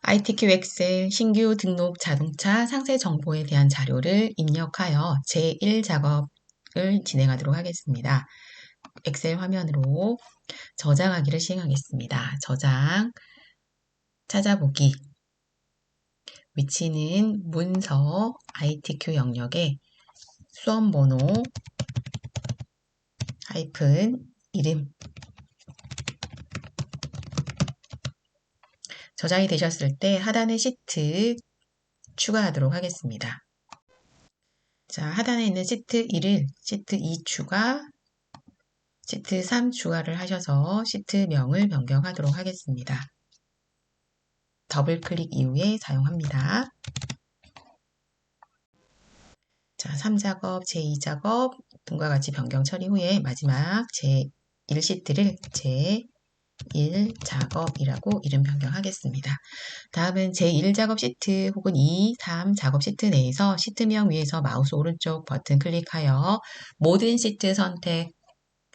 ITQ 엑셀 신규 등록 자동차 상세 정보에 대한 자료를 입력하여 제1작업을 진행하도록 하겠습니다. 엑셀 화면으로 저장하기를 시행하겠습니다. 저장, 찾아보기, 위치는 문서 ITQ 영역에 수험번호 이름 저장이 되셨을 때 하단에 시트 추가하도록 하겠습니다. 자, 하단에 있는 시트 1을 시트 2 추가, 시트 3 추가를 하셔서 시트명을 변경하도록 하겠습니다. 더블 클릭 이후에 사용합니다. 자, 3작업, 제2작업 등과 같이 변경 처리 후에 마지막 제1시트를 제1작업이라고 이름 변경하겠습니다. 다음은 제1작업 시트 혹은 2, 3 작업 시트 내에서 시트명 위에서 마우스 오른쪽 버튼 클릭하여 모든 시트 선택,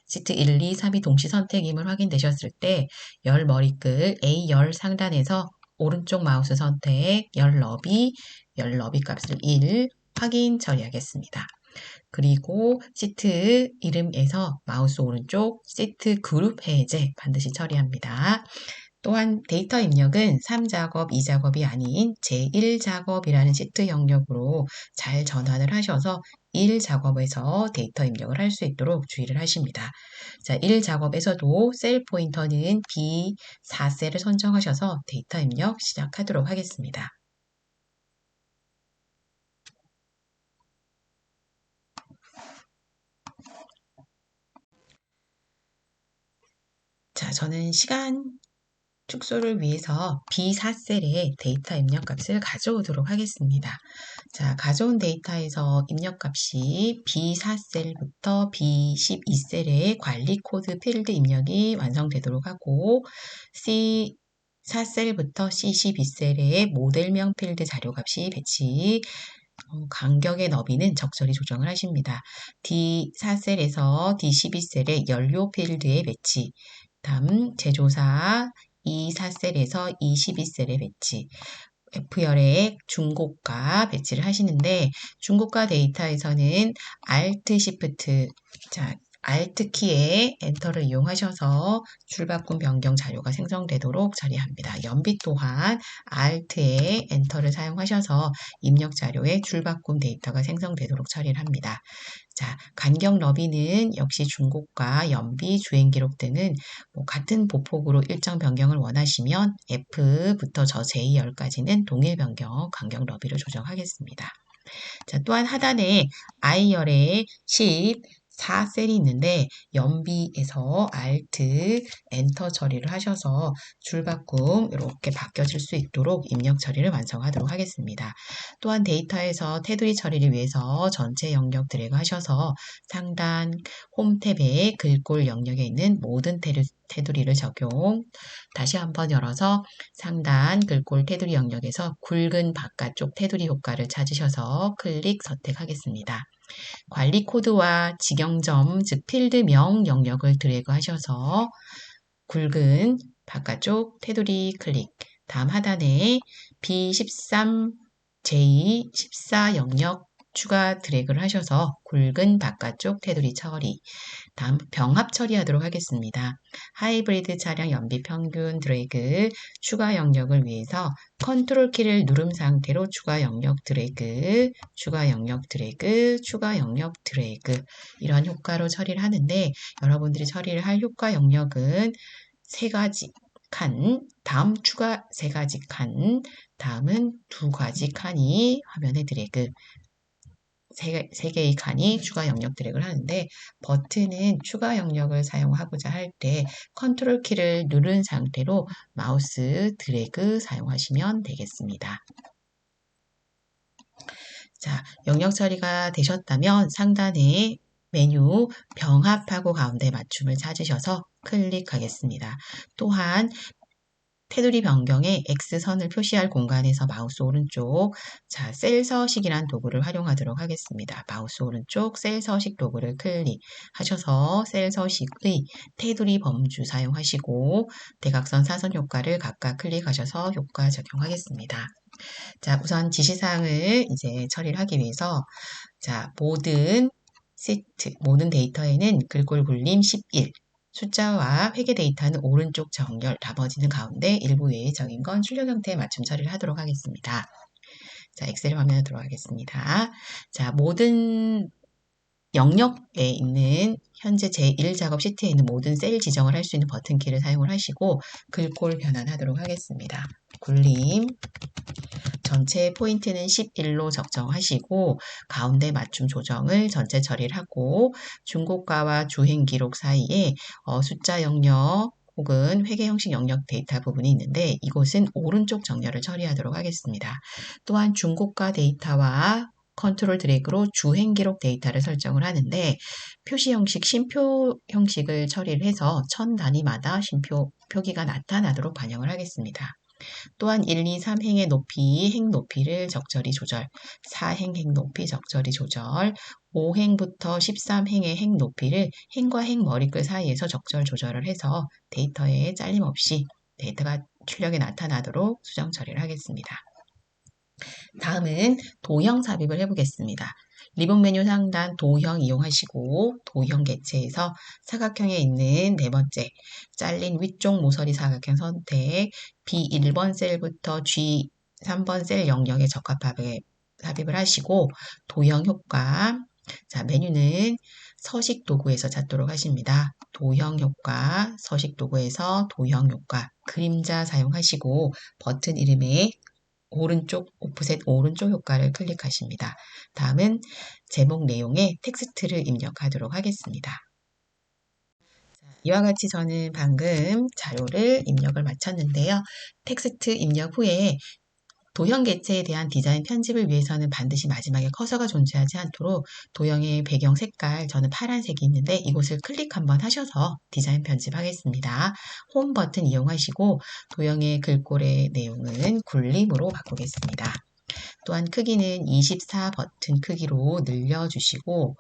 시트 1, 2, 3이 동시 선택임을 확인되셨을 때 열 머리끝 A열 상단에서 오른쪽 마우스 선택, 열 너비 값을 1 확인 처리하겠습니다. 그리고 시트 이름에서 마우스 오른쪽 시트 그룹 해제 반드시 처리합니다. 또한 데이터 입력은 3작업, 2작업이 아닌 제1작업이라는 시트 영역으로 잘 전환을 하셔서 1작업에서 데이터 입력을 할 수 있도록 주의를 하십니다. 자, 1작업에서도 셀 포인터는 B4셀을 선정하셔서 데이터 입력 시작하도록 하겠습니다. 자, 저는 시간 축소를 위해서 B4셀에 데이터 입력값을 가져오도록 하겠습니다. 자, 가져온 데이터에서 입력값이 B4셀부터 B12셀의 관리 코드 필드 입력이 완성되도록 하고 C4셀부터 C12셀의 모델명 필드 자료값이 배치 간격의 너비는 적절히 조정을 하십니다. D4셀에서 D12셀의 연료 필드의 배치, 다음 제조사 E4셀에서 E12셀의 배치, F열의 중고가 배치를 하시는데 중고가 데이터에서는 Alt Shift, 자, Alt 키의 엔터를 이용하셔서 줄바꿈 변경 자료가 생성되도록 처리합니다. 연비 또한 Alt의 엔터를 사용하셔서 입력 자료에 줄바꿈 데이터가 생성되도록 처리를 합니다. 자, 간격 너비는 역시 중고가, 연비, 주행 기록 등은 같은 보폭으로 일정 변경을 원하시면 F부터 저 J열까지는 동일 변경, 간격 너비를 조정하겠습니다. 자, 또한 하단에 I열에 14셀이 있는데 연비에서 Alt, 엔터 처리를 하셔서 줄바꿈 이렇게 바뀌어질 수 있도록 입력 처리를 완성하도록 하겠습니다. 또한 데이터에서 테두리 처리를 위해서 전체 영역 드래그 하셔서 상단 홈 탭의 글꼴 영역에 있는 모든 테두리를 적용. 다시 한번 열어서 상단 글꼴 테두리 영역에서 굵은 바깥쪽 테두리 효과를 찾으셔서 클릭 선택하겠습니다. 관리 코드와 직영점, 즉 필드명 영역을 드래그 하셔서 굵은 바깥쪽 테두리 클릭, 다음 하단에 B13, J14 영역 추가 드래그를 하셔서 굵은 바깥쪽 테두리 처리, 다음 병합 처리하도록 하겠습니다. 하이브리드 차량 연비 평균 드래그 추가 영역을 위해서 컨트롤 키를 누름 상태로 추가 영역 드래그, 추가 영역 드래그, 추가 영역 드래그 이런 효과로 처리를 하는데 여러분들이 처리를 할 효과 영역은 3가지 칸, 다음 추가 3가지 칸, 다음은 2가지 칸이 화면에 드래그, 3개의 칸이 추가 영역 드래그를 하는데 버튼은 추가 영역을 사용하고자 할 때 컨트롤 키를 누른 상태로 마우스 드래그 사용하시면 되겠습니다. 자, 영역 처리가 되셨다면 상단에 메뉴 병합하고 가운데 맞춤을 찾으셔서 클릭하겠습니다. 또한 테두리 변경에 X선을 표시할 공간에서 마우스 오른쪽, 자, 셀 서식이란 도구를 활용하도록 하겠습니다. 마우스 오른쪽 셀 서식 도구를 클릭하셔서 셀 서식의 테두리 범주 사용하시고 대각선 사선 효과를 각각 클릭하셔서 효과 적용하겠습니다. 자, 우선 지시사항을 이제 처리를 하기 위해서 자, 모든 데이터에는 글꼴 굴림 11, 숫자와 회계 데이터는 오른쪽 정렬, 나머지는 가운데, 일부 외적인 건 출력 형태에 맞춤 처리를 하도록 하겠습니다. 자, 엑셀 화면에 들어가겠습니다. 자, 모든 영역에 있는 현재 제1작업 시트에 있는 모든 셀 지정을 할 수 있는 버튼키를 사용을 하시고 글꼴 변환하도록 하겠습니다. 굴림 전체 포인트는 11로 적정하시고 가운데 맞춤 조정을 전체 처리를 하고 중고가와 주행 기록 사이에 숫자 영역 혹은 회계 형식 영역 데이터 부분이 있는데 이곳은 오른쪽 정렬을 처리하도록 하겠습니다. 또한 중고가 데이터와 컨트롤 드래그로 주행 기록 데이터를 설정을 하는데 표시 형식, 심표 형식을 처리를 해서 천 단위마다 표기가 나타나도록 반영을 하겠습니다. 또한 1, 2, 3 행의 높이, 행 높이를 적절히 조절, 4행 행 높이 적절히 조절, 5행부터 13행의 행 높이를 행과 행 머리글 사이에서 적절 조절을 해서 데이터에 잘림없이 데이터가 출력에 나타나도록 수정 처리를 하겠습니다. 다음은 도형 삽입을 해보겠습니다. 리본 메뉴 상단 도형 이용하시고 도형 개체에서 사각형에 있는 네 번째 잘린 위쪽 모서리 사각형 선택 B1번 셀부터 G3번 셀 영역에 적합하게 삽입을 하시고 도형 효과 자 메뉴는 서식 도구에서 찾도록 하십니다. 도형 효과, 서식 도구에서 도형 효과, 그림자 사용하시고 버튼 이름에 오른쪽 오프셋 오른쪽 효과를 클릭하십니다. 다음은 제목 내용에 텍스트를 입력하도록 하겠습니다. 이와 같이 저는 방금 자료를 입력을 마쳤는데요. 텍스트 입력 후에 도형 개체에 대한 디자인 편집을 위해서는 반드시 마지막에 커서가 존재하지 않도록 도형의 배경 색깔, 저는 파란색이 있는데 이곳을 클릭 한번 하셔서 디자인 편집하겠습니다. 홈 버튼 이용하시고 도형의 글꼴의 내용은 굴림으로 바꾸겠습니다. 또한 크기는 24 버튼 크기로 늘려주시고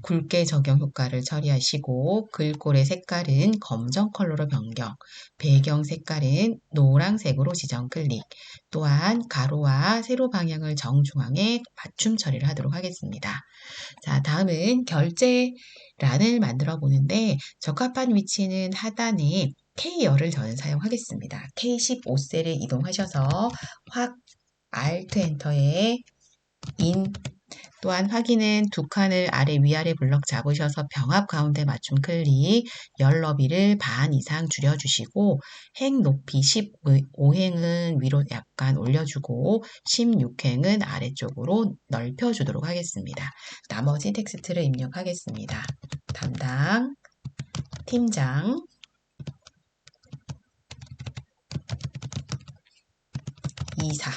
굵게 적용 효과를 처리하시고 글꼴의 색깔은 검정 컬러로 변경, 배경 색깔은 노란색으로 지정 클릭, 또한 가로와 세로 방향을 정중앙에 맞춤 처리를 하도록 하겠습니다. 자, 다음은 결제란을 만들어 보는데 적합한 위치는 하단에 K열을 저는 사용하겠습니다. K15셀에 이동하셔서 확 Alt 엔터에 인 또한 확인은 두 칸을 아래 위아래 블럭 잡으셔서 병합 가운데 맞춤 클릭 열 너비를 반 이상 줄여주시고 행 높이 15행은 위로 약간 올려주고 16행은 아래쪽으로 넓혀주도록 하겠습니다. 나머지 텍스트를 입력하겠습니다. 담당 팀장 이사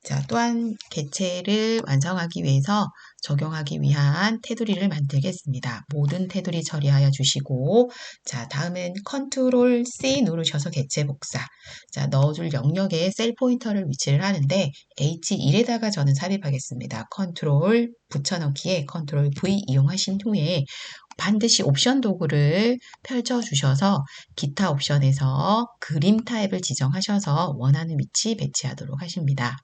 자, 또한 개체를 완성하기 위해서 적용하기 위한 테두리를 만들겠습니다. 모든 테두리 처리하여 주시고 자, 다음은 컨트롤 C 누르셔서 개체 복사 자, 넣어줄 영역에 셀 포인터를 위치를 하는데 H1에다가 저는 삽입하겠습니다. 컨트롤 붙여넣기에 컨트롤 V 이용하신 후에 반드시 옵션 도구를 펼쳐주셔서 기타 옵션에서 그림 타입을 지정하셔서 원하는 위치 배치하도록 하십니다.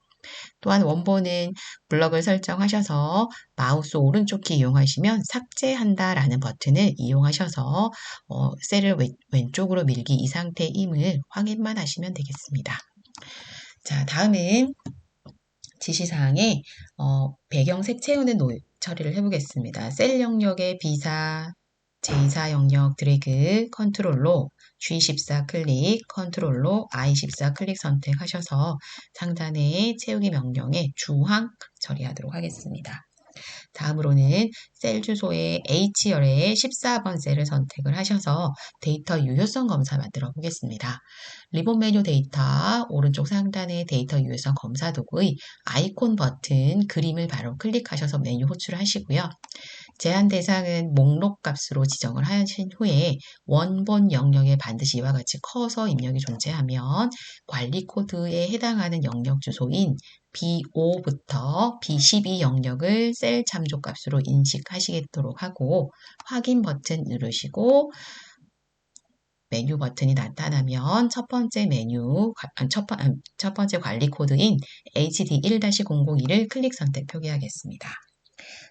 또한 원본은 블럭을 설정하셔서 마우스 오른쪽 키 이용하시면 삭제한다라는 버튼을 이용하셔서 셀을 왼쪽으로 밀기 이 상태임을 확인만 하시면 되겠습니다. 자, 다음은 지시사항에 배경색 채우는 처리를 해보겠습니다. 셀 영역의 B4, J4 영역 드래그 컨트롤로 G14 클릭, 컨트롤로 I14 클릭 선택하셔서 상단의 채우기 명령에 주황 처리하도록 하겠습니다. 다음으로는 셀 주소에 H열에 14번 셀을 선택을 하셔서 데이터 유효성 검사 만들어 보겠습니다. 리본 메뉴 데이터 오른쪽 상단의 데이터 유효성 검사 도구의 아이콘 버튼 그림을 바로 클릭하셔서 메뉴 호출을 하시고요. 제한 대상은 목록 값으로 지정을 하신 후에 원본 영역에 반드시 이와 같이 커서 입력이 존재하면 관리 코드에 해당하는 영역 주소인 B5부터 B12 영역을 셀 참조 값으로 인식하시도록 하고 확인 버튼 누르시고 메뉴 버튼이 나타나면 첫 번째 첫 번째 관리 코드인 HD1-002를 클릭 선택 표기하겠습니다.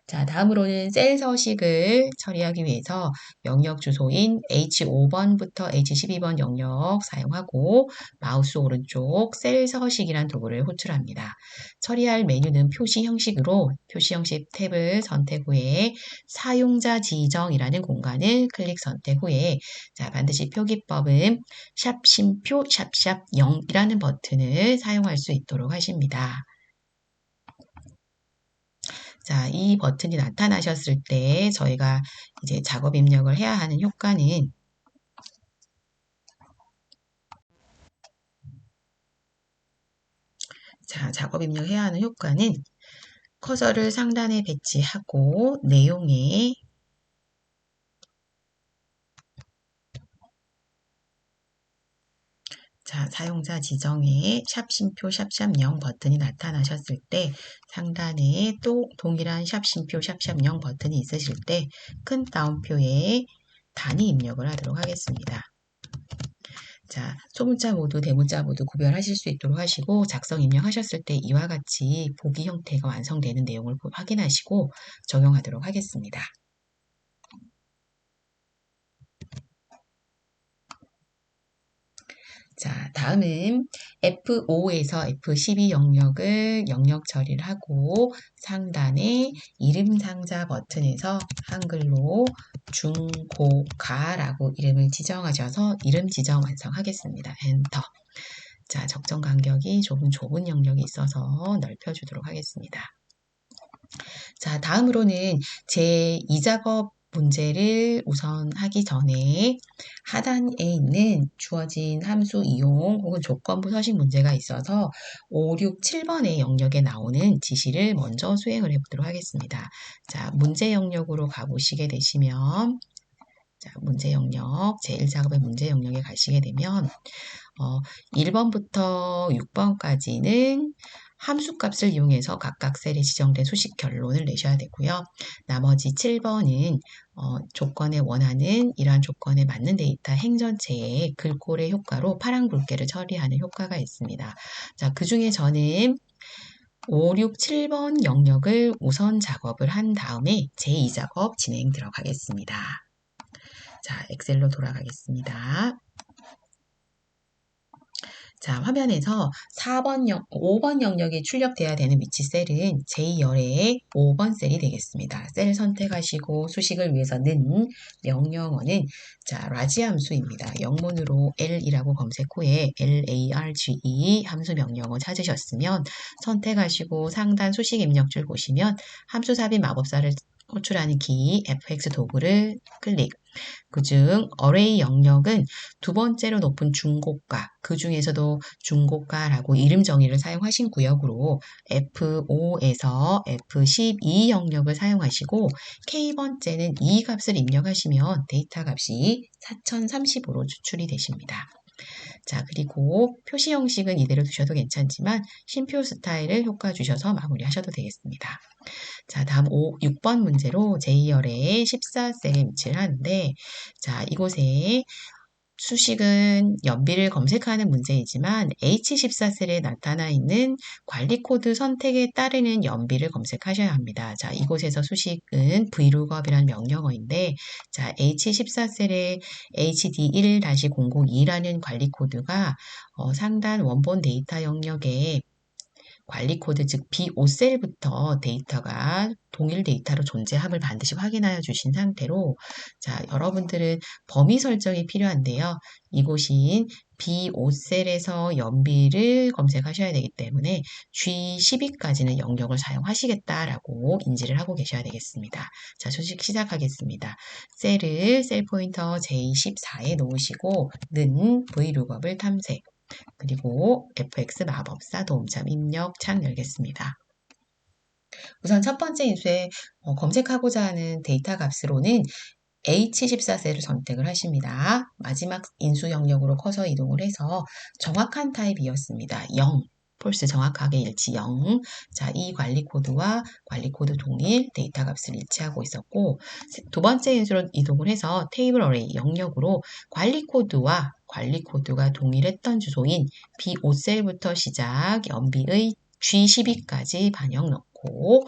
자, 다음으로는 셀 서식을 처리하기 위해서 영역 주소인 H5번부터 H12번 영역 사용하고 마우스 오른쪽 셀 서식이란 도구를 호출합니다. 처리할 메뉴는 표시 형식으로 표시 형식 탭을 선택 후에 사용자 지정이라는 공간을 클릭 선택 후에 자, 반드시 표기법은 샵 심표 샵샵 0이라는 버튼을 사용할 수 있도록 하십니다. 자, 이 버튼이 나타나셨을 때 저희가 이제 작업 입력을 해야 하는 효과는 작업 입력해야 하는 효과는 커서를 상단에 배치하고 내용에 사용자 지정에 샵 심표 샵샵 0 버튼이 나타나셨을 때 상단에 또 동일한 샵 심표 샵샵 0 버튼이 있으실 때 큰 따옴표에 단위 입력을 하도록 하겠습니다. 자, 소문자 모두, 대문자 모두 구별하실 수 있도록 하시고 작성 입력하셨을 때 이와 같이 보기 형태가 완성되는 내용을 확인하시고 적용하도록 하겠습니다. 자, 다음은 F5에서 F12 영역을 영역 처리를 하고 상단에 이름 상자 버튼에서 한글로 중고가라고 이름을 지정하셔서 이름 지정 완성하겠습니다. 엔터. 자, 적정 간격이 조금 좁은 영역이 있어서 넓혀주도록 하겠습니다. 자, 다음으로는 제 2작업 문제를 우선 하기 전에 하단에 있는 주어진 함수 이용 혹은 조건부 서식 문제가 있어서 5, 6, 7번의 영역에 나오는 지시를 먼저 수행을 해보도록 하겠습니다. 자, 문제 영역으로 가보시게 되시면 자, 문제 영역, 제1작업의 문제 영역에 가시게 되면 1번부터 6번까지는 함수값을 이용해서 각각 셀에 지정된 수식 결론을 내셔야 되고요. 나머지 7번은 조건에 원하는 이러한 조건에 맞는 데이터 행전체의 글꼴의 효과로 파란 굵게를 처리하는 효과가 있습니다. 자, 그 중에 저는 5, 6, 7번 영역을 우선 작업을 한 다음에 제2작업 진행 들어가겠습니다. 자, 엑셀로 돌아가겠습니다. 자, 화면에서 5번 영역이 출력돼야 되는 위치 셀은 제2열의 5번 셀이 되겠습니다. 셀 선택하시고 수식을 위해서는 명령어는 자, 라지 함수입니다. 영문으로 L이라고 검색 후에 LARGE 함수 명령어 찾으셨으면 선택하시고 상단 수식 입력줄 보시면 함수 삽입 마법사를 호출하는 키 FX 도구를 클릭. 그중 어레이 영역은 두 번째로 높은 중고가, 그 중에서도 중고가라고 이름 정의를 사용하신 구역으로 F5에서 F12 영역을 사용하시고 K번째는 이 값을 입력하시면 데이터 값이 4035로 추출이 되십니다. 자, 그리고 표시 형식은 이대로 두셔도 괜찮지만 쉼표 스타일을 효과 주셔서 마무리하셔도 되겠습니다. 자, 다음 6번 문제로 제2열의 14셀에 위치를 하는데 자, 이곳에 수식은 연비를 검색하는 문제이지만 H14셀에 나타나 있는 관리 코드 선택에 따르는 연비를 검색하셔야 합니다. 자, 이곳에서 수식은 VLOOKUP이라는 명령어인데 자, H14셀의 HD1-002라는 관리 코드가 상단 원본 데이터 영역에 관리 코드 즉 B5셀부터 데이터가 동일 데이터로 존재함을 반드시 확인하여 주신 상태로 자, 여러분들은 범위 설정이 필요한데요. 이곳인 B5셀에서 연비를 검색하셔야 되기 때문에 G12까지는 영역을 사용하시겠다라고 인지를 하고 계셔야 되겠습니다. 자, 수식 시작하겠습니다. 셀 포인터 J14에 놓으시고 는 VLOOKUP을 탐색 그리고 fx 마법사 도움참 입력 창 열겠습니다. 우선 첫 번째 인수에 검색하고자 하는 데이터 값으로는 H14셀을 선택을 하십니다. 마지막 인수 영역으로 커서 이동을 해서 정확한 타입이었습니다. 0. 폴스 정확하게 일치 0. 자, 이 관리 코드와 관리 코드 동일 데이터 값을 일치하고 있었고, 두 번째 인수로 이동을 해서 테이블 어레이 영역으로 관리 코드와 관리 코드가 동일했던 주소인 B5셀부터 시작 연비의 G12까지 반영 넣고,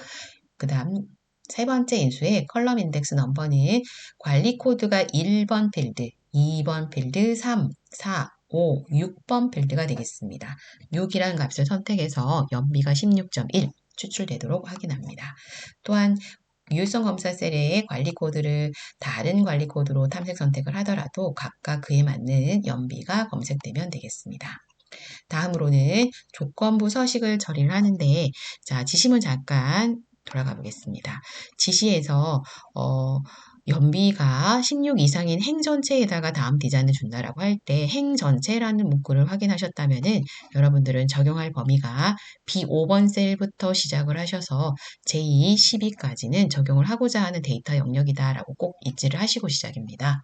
그 다음 세 번째 인수의 컬럼 인덱스 넘버는 관리 코드가 1번 필드, 2번 필드, 3, 4, 5, 6번 필드가 되겠습니다. 6이라는 값을 선택해서 연비가 16.1 추출되도록 확인합니다. 또한 유효성 검사 셀의 관리 코드를 다른 관리 코드로 탐색 선택을 하더라도 각각 그에 맞는 연비가 검색되면 되겠습니다. 다음으로는 조건부 서식을 처리를 하는데, 자, 지시문 잠깐 돌아가 보겠습니다. 지시에서 연비가 16 이상인 행 전체에다가 다음 디자인을 준다라고 할 때 행 전체라는 문구를 확인하셨다면은 여러분들은 적용할 범위가 B5번 셀부터 시작을 하셔서 J2, 12까지는 적용을 하고자 하는 데이터 영역이다라고 꼭 잊지를 하시고 시작입니다.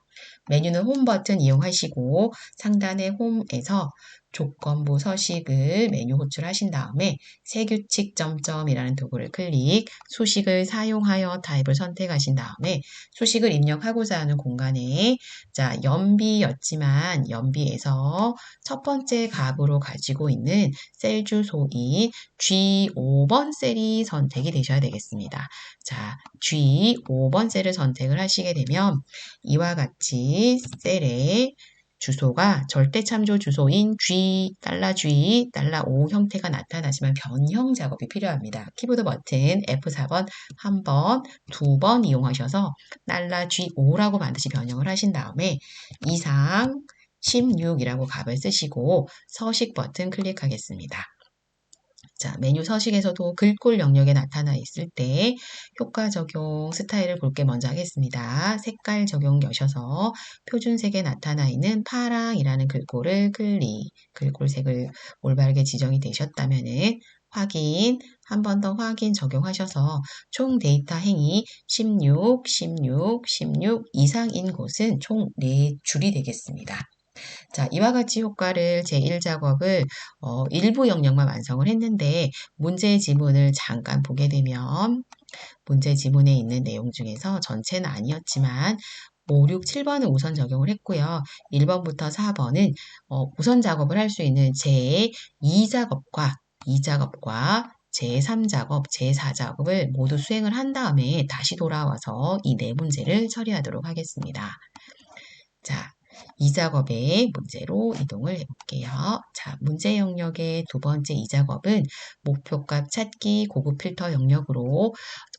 메뉴는 홈 버튼 이용하시고 상단의 홈에서 조건부 서식을 메뉴 호출하신 다음에 세규칙 점점이라는 도구를 클릭, 수식을 사용하여 타입을 선택하신 다음에 수식을 입력하고자 하는 공간에 자 연비였지만 연비에서 첫 번째 값으로 가지고 있는 셀 주소인 G5번 셀이 선택이 되셔야 되겠습니다. 자, G5번 셀을 선택을 하시게 되면 이와 같이 셀에 주소가 절대참조 주소인 G, $G, $O 형태가 나타나지만 변형 작업이 필요합니다. 키보드 버튼 F4번 한 번, 두 번 이용하셔서 $G5라고 반드시 변형을 하신 다음에 이상 16이라고 값을 쓰시고 서식 버튼 클릭하겠습니다. 자, 메뉴 서식에서도 글꼴 영역에 나타나 있을 때 효과 적용 스타일을 볼게 먼저 하겠습니다. 색깔 적용 여셔서 표준색에 나타나 있는 파랑이라는 글꼴을 클릭, 글꼴색을 올바르게 지정이 되셨다면은 확인, 한 번 더 확인 적용하셔서 총 데이터 행이 16, 16, 16 이상인 곳은 총 4줄이 되겠습니다. 자, 이와 같이 효과를 제1작업을 일부 영역만 완성을 했는데 문제 지문을 잠깐 보게 되면 문제 지문에 있는 내용 중에서 전체는 아니었지만 5, 6, 7번은 우선 적용을 했고요. 1번부터 4번은 우선 작업을 할 수 있는 제2작업과 2작업과 제3작업, 제4작업을 모두 수행을 한 다음에 다시 돌아와서 이 네 문제를 처리하도록 하겠습니다. 자, 이 작업의 문제로 이동을 해볼게요. 자, 문제 영역의 두 번째 이 작업은 목표값 찾기 고급 필터 영역으로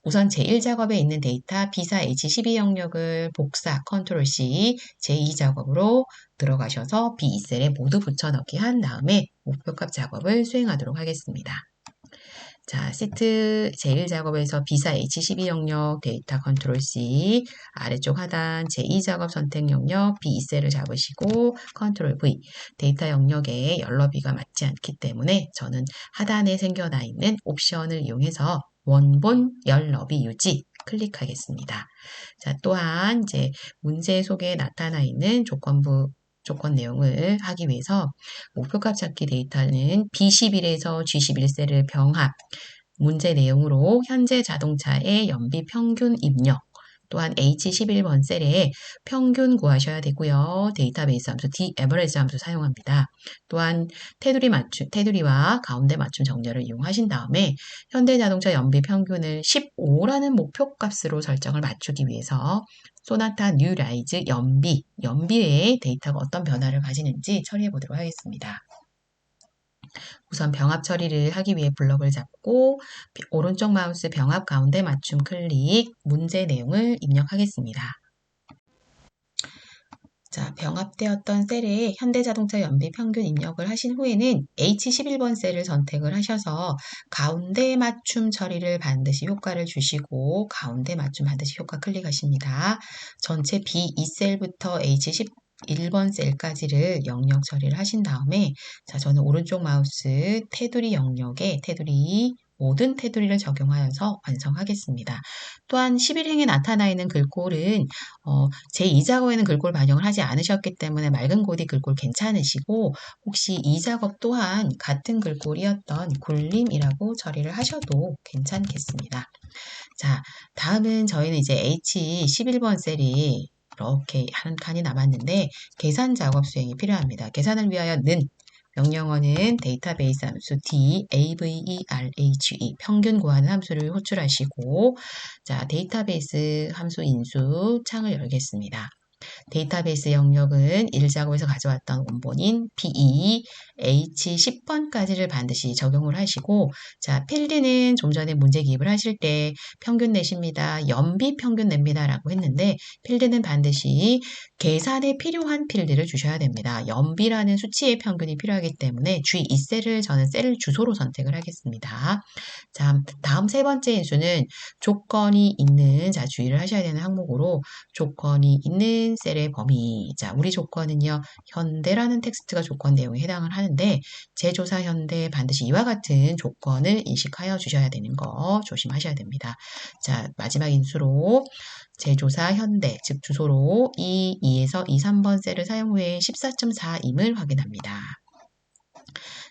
우선 제1작업에 있는 데이터 B사 H12 영역을 복사 컨트롤 C 제2작업으로 들어가셔서 B2셀에 모두 붙여넣기 한 다음에 목표값 작업을 수행하도록 하겠습니다. 자, 세트 제1작업에서 B사 H12 영역 데이터 컨트롤 C 아래쪽 하단 제2작업 선택 영역 B2셀을 잡으시고 컨트롤 V 데이터 영역에 열너비가 맞지 않기 때문에 저는 하단에 생겨나 있는 옵션을 이용해서 원본 열너비 유지 클릭하겠습니다. 자, 또한 이제 문제 속에 나타나 있는 조건 내용을 하기 위해서 목표값 찾기 데이터는 B11에서 G11셀을 병합, 문제 내용으로 현재 자동차의 연비 평균 입력, 또한 H11번 셀에 평균 구하셔야 되고요. 데이터베이스 함수 D-average 함수 사용합니다. 또한 테두리와 가운데 맞춤 정렬을 이용하신 다음에 현대자동차 연비 평균을 15라는 목표값으로 설정을 맞추기 위해서 소나타 뉴라이즈 연비의 데이터가 어떤 변화를 가지는지 처리해 보도록 하겠습니다. 우선 병합 처리를 하기 위해 블럭을 잡고 오른쪽 마우스 병합 가운데 맞춤 클릭, 문제 내용을 입력하겠습니다. 자, 병합되었던 셀에 현대자동차 연비 평균 입력을 하신 후에는 H11번 셀을 선택을 하셔서 가운데 맞춤 처리를 반드시 효과를 주시고 가운데 맞춤 반드시 효과 클릭하십니다. 전체 B2셀부터 H11번 셀까지를 영역 처리를 하신 다음에 자, 저는 오른쪽 마우스 테두리 영역에 테두리 모든 테두리를 적용하여서 완성하겠습니다. 또한 11행에 나타나 있는 글꼴은 제2작업에는 글꼴 반영을 하지 않으셨기 때문에 맑은 고디 글꼴 괜찮으시고 혹시 이 작업 또한 같은 글꼴이었던 굴림이라고 처리를 하셔도 괜찮겠습니다. 자, 다음은 저희는 이제 H11번 셀이 이렇게 한 칸이 남았는데 계산 작업 수행이 필요합니다. 계산을 위하여 는 명령어는 데이터베이스 함수 DAVERHE 평균 구하는 함수를 호출하시고 자, 데이터베이스 함수 인수 창을 열겠습니다. 데이터베이스 영역은 1작업에서 가져왔던 원본인 PE, H10번까지를 반드시 적용을 하시고 자, 필드는 좀 전에 문제 기입을 하실 때 평균 내십니다. 연비 평균 냅니다. 라고 했는데 필드는 반드시 계산에 필요한 필드를 주셔야 됩니다. 연비라는 수치의 평균이 필요하기 때문에 G2셀을 저는 셀 주소로 선택을 하겠습니다. 자, 다음 세 번째 인수는 조건이 있는 자, 주의를 하셔야 되는 항목으로 조건이 있는 셀의 범위. 자, 우리 조건은요, 현대라는 텍스트가 조건 내용에 해당을 하는데, 제조사 현대 반드시 이와 같은 조건을 인식하여 주셔야 되는 거 조심하셔야 됩니다. 자, 마지막 인수로 제조사 현대, 즉 주소로 2에서 3번 셀을 사용 후에 14.4임을 확인합니다.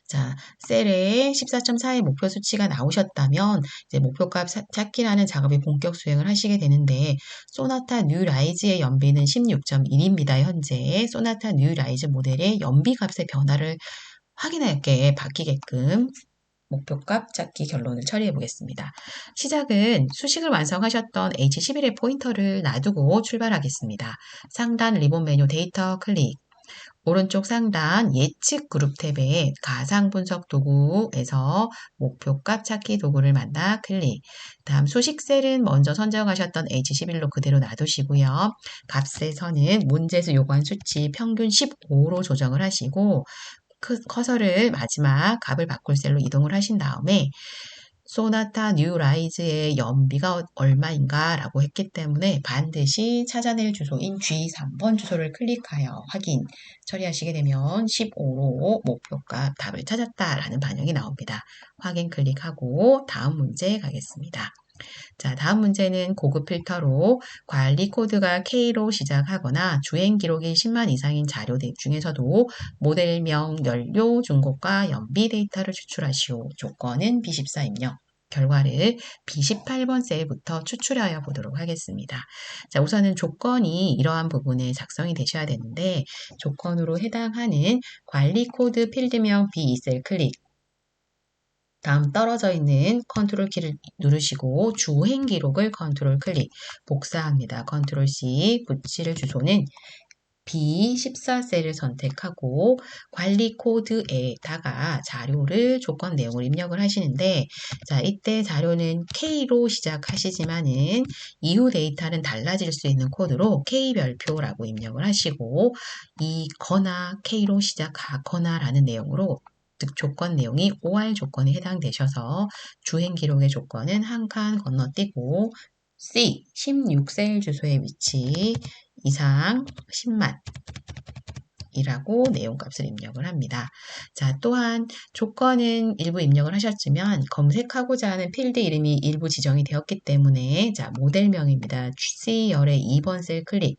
자, 셀에 14.4의 목표 수치가 나오셨다면 이제 목표값 찾기라는 작업의 본격 수행을 하시게 되는데 소나타 뉴 라이즈의 연비는 16.1입니다. 현재 소나타 뉴 라이즈 모델의 연비 값의 변화를 확인하게 바뀌게끔 목표값 찾기 결론을 처리해 보겠습니다. 시작은 수식을 완성하셨던 H11의 포인터를 놔두고 출발하겠습니다. 상단 리본 메뉴 데이터 클릭 오른쪽 상단 예측 그룹 탭에 가상 분석 도구에서 목표값 찾기 도구를 만나 클릭. 다음 수식 셀은 먼저 선정하셨던 H11로 그대로 놔두시고요. 값에서는 문제에서 요구한 수치 평균 15로 조정을 하시고 커서를 마지막 값을 바꿀 셀로 이동을 하신 다음에 소나타 뉴 라이즈의 연비가 얼마인가 라고 했기 때문에 반드시 찾아낼 주소인 G3번 주소를 클릭하여 확인 처리하시게 되면 15로 목표값 답을 찾았다라는 반영이 나옵니다. 확인 클릭하고 다음 문제 가겠습니다. 자, 다음 문제는 고급 필터로 관리 코드가 K로 시작하거나 주행 기록이 10만 이상인 자료 중에서도 모델명, 연료, 중고가, 연비 데이터를 추출하시오. 조건은 B14 입력. 결과를 B18번 셀부터 추출하여 보도록 하겠습니다. 자, 우선은 조건이 이러한 부분에 작성이 되셔야 되는데 조건으로 해당하는 관리 코드 필드명 B2셀 클릭 다음 떨어져 있는 컨트롤 키를 누르시고 주행 기록을 컨트롤 클릭 복사합니다. 컨트롤 C 붙일 주소는 B14셀을 선택하고 관리 코드에다가 자료를 조건 내용을 입력을 하시는데 자 이때 자료는 K로 시작하시지만은 이후 데이터는 달라질 수 있는 코드로 K별표라고 입력을 하시고 이 거나 K로 시작하거나 라는 내용으로 즉 조건 내용이 OR 조건에 해당되셔서 주행 기록의 조건은 한 칸 건너뛰고 C 16셀 주소의 위치 이상 10만 이라고 내용값을 입력을 합니다. 자, 또한 조건은 일부 입력을 하셨지만 검색하고자 하는 필드 이름이 일부 지정이 되었기 때문에 자, 모델명입니다. C열의 2번 셀 클릭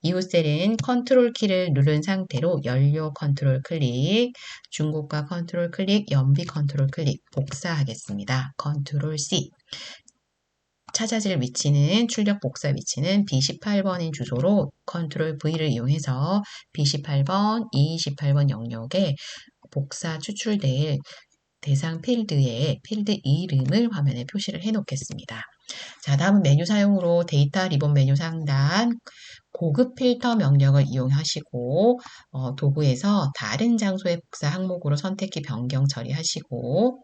이후 셀은 컨트롤 키를 누른 상태로 연료 컨트롤 클릭, 중고가 컨트롤 클릭, 연비 컨트롤 클릭 복사하겠습니다. 컨트롤 C 찾아질 위치는 출력 복사 위치는 B18번인 주소로 컨트롤 V를 이용해서 B18번, 28번 영역에 복사 추출될 대상 필드의 필드 이름을 화면에 표시를 해 놓겠습니다. 자, 다음은 메뉴 사용으로 데이터 리본 메뉴 상단 고급 필터 명령을 이용하시고 도구에서 다른 장소의 복사 항목으로 선택키 변경 처리하시고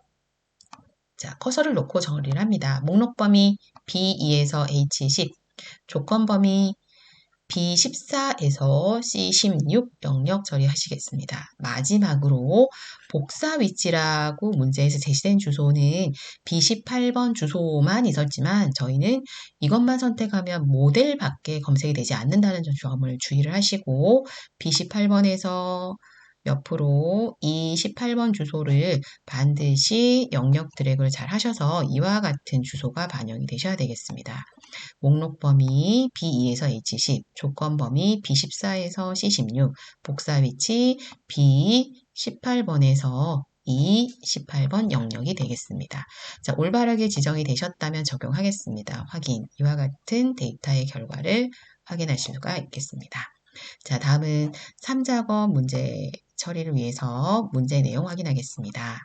자, 커서를 놓고 정리를 합니다. 목록 범위 B2에서 H10, 조건 범위 B14에서 C16 영역 처리하시겠습니다. 마지막으로 복사 위치라고 문제에서 제시된 주소는 B18번 주소만 있었지만 저희는 이것만 선택하면 모델 밖에 검색이 되지 않는다는 점을 주의를 하시고 B18번에서 옆으로 이 18번 주소를 반드시 영역 드래그를 잘 하셔서 이와 같은 주소가 반영이 되셔야 되겠습니다. 목록 범위 B2에서 H10, 조건 범위 B14에서 C16, 복사 위치 B18번에서 이 18번 영역이 되겠습니다. 자, 올바르게 지정이 되셨다면 적용하겠습니다. 확인. 이와 같은 데이터의 결과를 확인하실 수가 있겠습니다. 자, 다음은 3작업 문제 처리를 위해서 문제 내용 확인하겠습니다.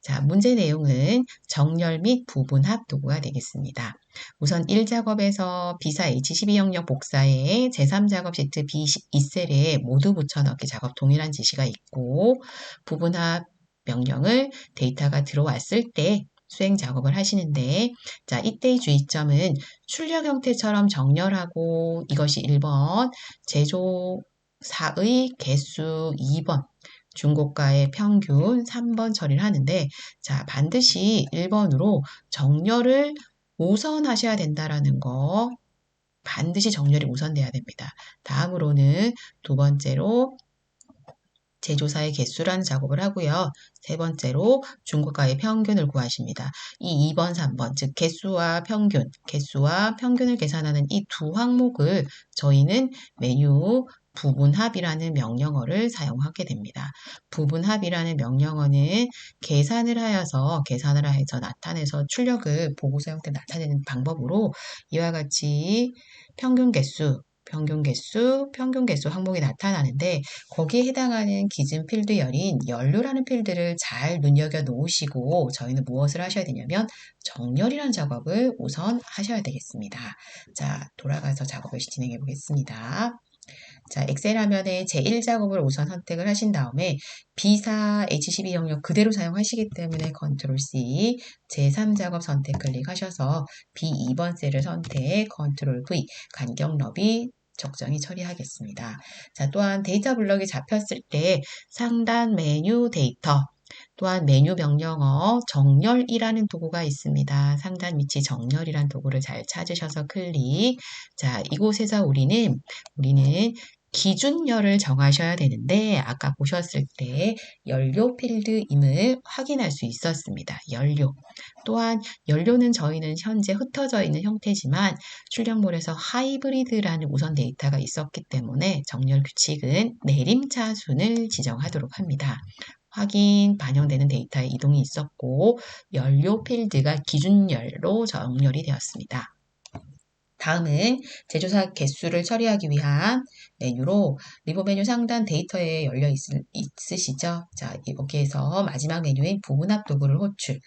자, 문제 내용은 정렬 및 부분합 도구가 되겠습니다. 우선 1작업에서 B4 H12 영역 복사에 제3작업 시트 B2셀에 모두 붙여넣기 작업 동일한 지시가 있고 부분합 명령을 데이터가 들어왔을 때 수행 작업을 하시는데 자, 이때의 주의점은 출력 형태처럼 정렬하고 이것이 1번, 제조사의 개수 2번, 중고가의 평균 3번 처리를 하는데 자, 반드시 1번으로 정렬을 우선하셔야 된다라는 거 반드시 정렬이 우선돼야 됩니다. 다음으로는 두 번째로 제조사의 개수라는 작업을 하고요. 세 번째로 중고가의 평균을 구하십니다. 이 2번, 3번, 즉 개수와 평균을 계산하는 이 두 항목을 저희는 메뉴 부분합이라는 명령어를 사용하게 됩니다. 부분합이라는 명령어는 계산을 해서 나타내서 출력을 보고서 형태로 나타내는 방법으로 이와 같이 평균 개수 항목이 나타나는데 거기에 해당하는 기준 필드열인 연료라는 필드를 잘 눈여겨 놓으시고 저희는 무엇을 하셔야 되냐면 정렬이라는 작업을 우선 하셔야 되겠습니다. 자, 돌아가서 작업을 진행해 보겠습니다. 자, 엑셀 화면에 제1작업을 우선 선택을 하신 다음에 B4 H12 영역 그대로 사용하시기 때문에 컨트롤 C, 제3작업 선택 클릭하셔서 B2번 셀을 선택, 컨트롤 V, 간격 너비 적정히 처리하겠습니다. 자, 또한 데이터 블럭이 잡혔을 때 상단 메뉴 데이터, 또한 메뉴 명령어 정렬이라는 도구가 있습니다. 상단 위치 정렬이라는 도구를 잘 찾으셔서 클릭. 자, 이곳에서 우리는 기준열을 정하셔야 되는데 아까 보셨을 때 연료 필드임을 확인할 수 있었습니다. 연료. 또한 연료는 저희는 현재 흩어져 있는 형태지만 출력몰에서 하이브리드라는 우선 데이터가 있었기 때문에 정렬 규칙은 내림차순을 지정하도록 합니다. 확인 반영되는 데이터에 이동이 있었고 연료 필드가 기준열로 정렬이 되었습니다. 다음은 제조사 개수를 처리하기 위한 메뉴로 리본 메뉴 상단 데이터에 열려 있으시죠? 자, 여기에서 마지막 메뉴인 부분합 도구를 호출.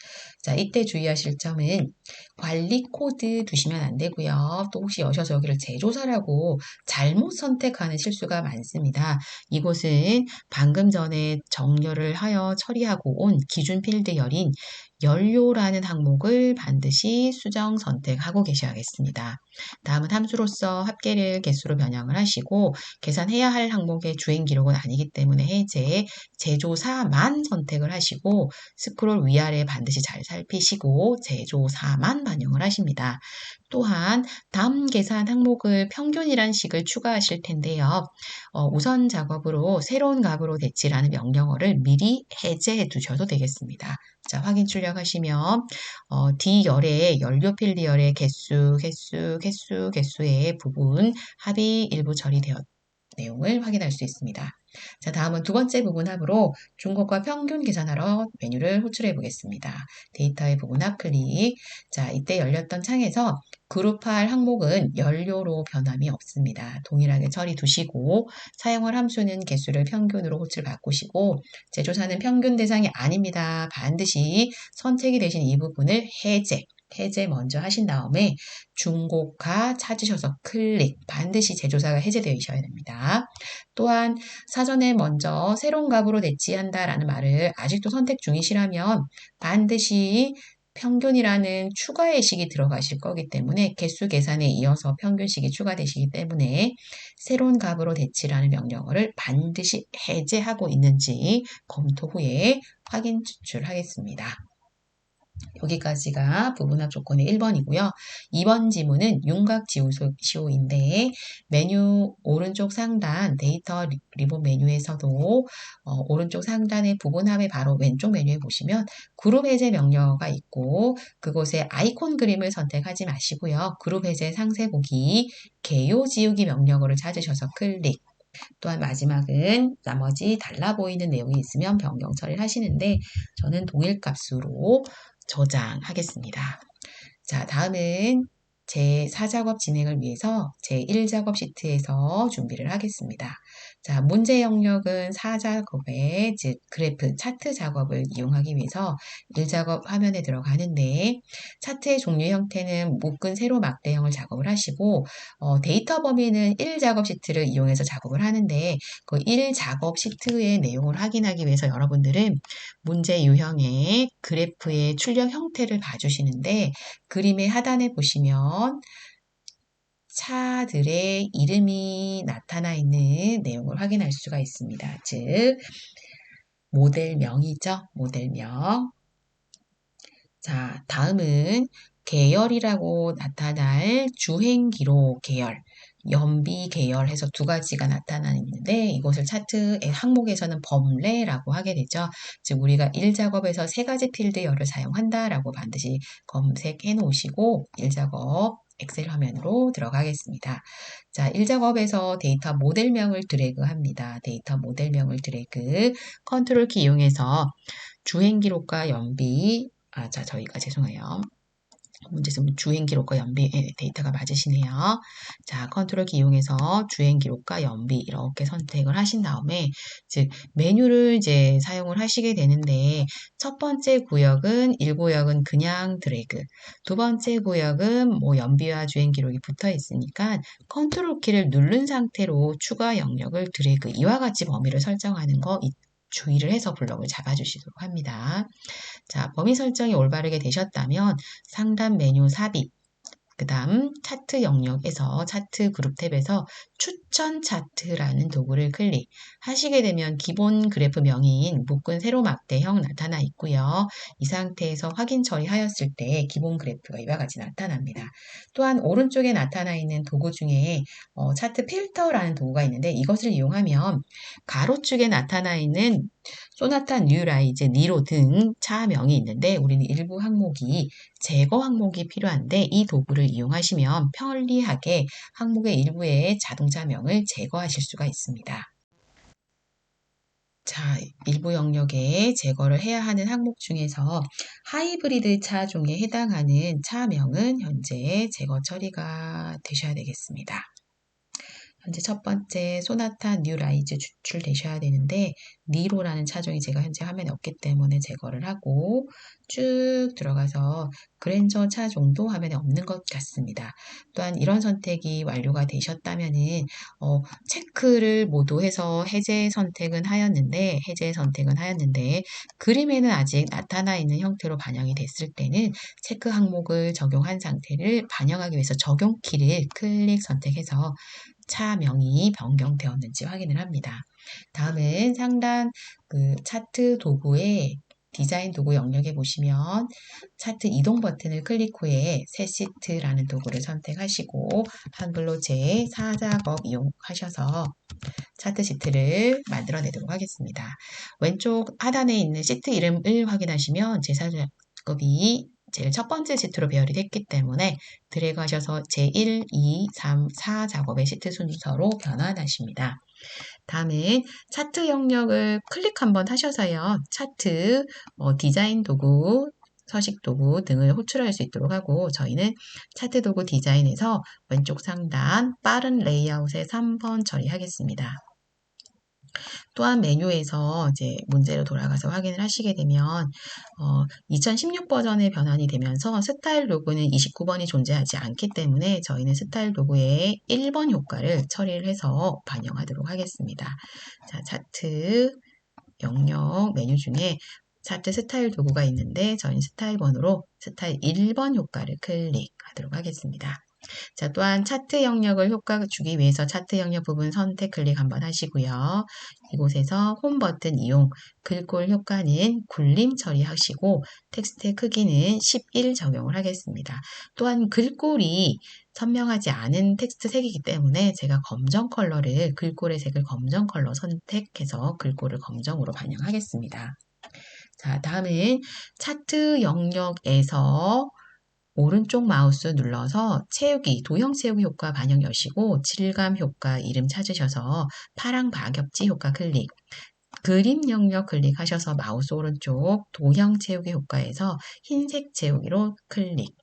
자, 이때 주의하실 점은 관리 코드 두시면 안 되고요. 또 혹시 여셔서 여기를 제조사라고 잘못 선택하는 실수가 많습니다. 이곳은 방금 전에 정렬을 하여 처리하고 온 기준 필드열인 연료라는 항목을 반드시 수정 선택하고 계셔야겠습니다. 다음은 함수로서 합계를 개수로 변형을 하시고 계산해야 할 항목의 주행 기록은 아니기 때문에 해제, 제조사만 선택을 하시고 스크롤 위아래 반드시 잘 살피시고 제조사만 반영을 하십니다. 또한 다음 계산 항목을 평균이란 식을 추가하실 텐데요. 우선 작업으로 새로운 값으로 대치라는 명령어를 미리 해제해 두셔도 되겠습니다. 자, 확인 출력하시면 D열의 연료 필드열의 개수의 부분 합이 일부 처리되었 내용을 확인할 수 있습니다. 자, 다음은 두 번째 부분합으로 중고가 평균 계산하러 메뉴를 호출해 보겠습니다. 데이터의 부분합 클릭. 자, 이때 열렸던 창에서 그룹할 항목은 연료로 변함이 없습니다. 동일하게 처리 두시고 사용할 함수는 개수를 평균으로 호출 바꾸시고 제조사는 평균 대상이 아닙니다. 반드시 선택이 되신 이 부분을 해제 먼저 하신 다음에 중고가 찾으셔서 클릭. 반드시 제조사가 해제되어 있어야 됩니다. 또한 사전에 먼저 새로운 값으로 대치한다라는 말을 아직도 선택 중이시라면 반드시 평균이라는 추가의식이 들어가실 거기 때문에 개수 계산에 이어서 평균식이 추가되시기 때문에 새로운 값으로 대치라는 명령어를 반드시 해제하고 있는지 검토 후에 확인 추출하겠습니다. 여기까지가 부분합 조건의 1번이고요. 2번 지문은 윤곽지우시오인데 메뉴 오른쪽 상단 데이터 리본 메뉴에서도 오른쪽 상단의 부분합의 바로 왼쪽 메뉴에 보시면 그룹 해제 명령어가 있고 그곳에 아이콘 그림을 선택하지 마시고요. 그룹 해제 상세 보기 개요 지우기 명령어를 찾으셔서 클릭. 또한 마지막은 나머지 달라 보이는 내용이 있으면 변경 처리를 하시는데 저는 동일 값으로 저장하겠습니다. 자, 다음은 제 4작업 진행을 위해서 제 1작업 시트에서 준비를 하겠습니다. 자, 문제 영역은 4작업의 즉 그래프 차트 작업을 이용하기 위해서 1작업 화면에 들어가는데 차트의 종류 형태는 묶은 세로 막대형을 작업을 하시고 데이터 범위는 1작업 시트를 이용해서 작업을 하는데 그 1작업 시트의 내용을 확인하기 위해서 여러분들은 문제 유형의 그래프의 출력 형태를 봐주시는데 그림의 하단에 보시면 차들의 이름이 나타나 있는 내용을 확인할 수가 있습니다. 즉 모델명이죠. 모델명. 자, 다음은 계열이라고 나타날 주행기록 계열, 연비 계열 해서 두 가지가 나타나는데 이것을 차트의 항목에서는 범례라고 하게 되죠. 즉 우리가 1작업에서 세 가지 필드열을 사용한다라고 반드시 검색해 놓으시고 1작업 엑셀 화면으로 들어가겠습니다. 자, 1작업에서 데이터 모델명을 드래그합니다. 데이터 모델명을 드래그, 컨트롤 키 이용해서 주행기록과 연비, 저희가 죄송해요. 문제는 주행기록과 연비 데이터가 맞으시네요. 자, 컨트롤 키 이용해서 주행기록과 연비 이렇게 선택을 하신 다음에 즉 메뉴를 이제 사용을 하시게 되는데 첫 번째 구역은 1구역은 그냥 드래그, 두 번째 구역은 뭐 연비와 주행기록이 붙어 있으니까 컨트롤 키를 누른 상태로 추가 영역을 드래그 이와 같이 범위를 설정하는 거 주의를 해서 블럭을 잡아주시도록 합니다. 자, 범위 설정이 올바르게 되셨다면 상단 메뉴 삽입, 그 다음 차트 영역에서 차트 그룹 탭에서 추천 차트라는 도구를 클릭하시게 되면 기본 그래프 명의인 묶은 세로 막대형 나타나 있고요. 이 상태에서 확인 처리하였을 때 기본 그래프가 이와 같이 나타납니다. 또한 오른쪽에 나타나 있는 도구 중에 차트 필터라는 도구가 있는데 이것을 이용하면 가로축에 나타나 있는 소나타 뉴라이즈, 니로 등 차명이 있는데 우리는 일부 항목이 제거 항목이 필요한데 이 도구를 이용하시면 편리하게 항목의 일부의 자동차명을 제거하실 수가 있습니다. 자, 일부 영역에 제거를 해야 하는 항목 중에서 하이브리드 차종에 해당하는 차명은 현재 제거 처리가 되셔야 되겠습니다. 현재 첫 번째 소나타 뉴라이즈 추출되셔야 되는데 니로라는 차종이 제가 현재 화면에 없기 때문에 제거를 하고 쭉 들어가서 그랜저 차종도 화면에 없는 것 같습니다. 또한 이런 선택이 완료가 되셨다면은 체크를 모두 해서 해제 선택은 하였는데 그림에는 아직 나타나 있는 형태로 반영이 됐을 때는 체크 항목을 적용한 상태를 반영하기 위해서 적용 키를 클릭 선택해서 차명이 변경되었는지 확인을 합니다. 다음은 상단 차트 도구의 디자인 도구 영역에 보시면 차트 이동 버튼을 클릭 후에 새 시트라는 도구를 선택하시고 한글로 제 4작업 이용하셔서 차트 시트를 만들어내도록 하겠습니다. 왼쪽 하단에 있는 시트 이름을 확인하시면 제 4작업이 제일 첫 번째 시트로 배열이 됐기 때문에 드래그 하셔서 제1, 2, 3, 4 작업의 시트 순서로 변환하십니다. 다음은 차트 영역을 클릭 한번 하셔서요. 차트, 디자인 도구, 서식 도구 등을 호출할 수 있도록 하고 저희는 차트 도구 디자인에서 왼쪽 상단 빠른 레이아웃에 3번 처리하겠습니다. 또한 메뉴에서 이제 문제로 돌아가서 확인을 하시게 되면 2016 버전에 변환이 되면서 스타일 도구는 29번이 존재하지 않기 때문에 저희는 스타일 도구의 1번 효과를 처리를 해서 반영하도록 하겠습니다. 자, 차트 영역 메뉴 중에 차트 스타일 도구가 있는데 저희는 스타일 번호로 스타일 1번 효과를 클릭하도록 하겠습니다. 자, 또한 차트 영역을 효과 주기 위해서 차트 영역 부분 선택 클릭 한번 하시고요. 이곳에서 홈 버튼 이용, 글꼴 효과는 굴림 처리하시고 텍스트의 크기는 11 적용을 하겠습니다. 또한 글꼴이 선명하지 않은 텍스트 색이기 때문에 제가 검정 컬러를 글꼴의 색을 검정 컬러 선택해서 글꼴을 검정으로 반영하겠습니다. 자, 다음은 차트 영역에서 오른쪽 마우스 눌러서 채우기, 도형 채우기 효과 반영 여시고 질감 효과 이름 찾으셔서 파랑 박엽지 효과 클릭, 그림 영역 클릭하셔서 마우스 오른쪽 도형 채우기 효과에서 흰색 채우기로 클릭.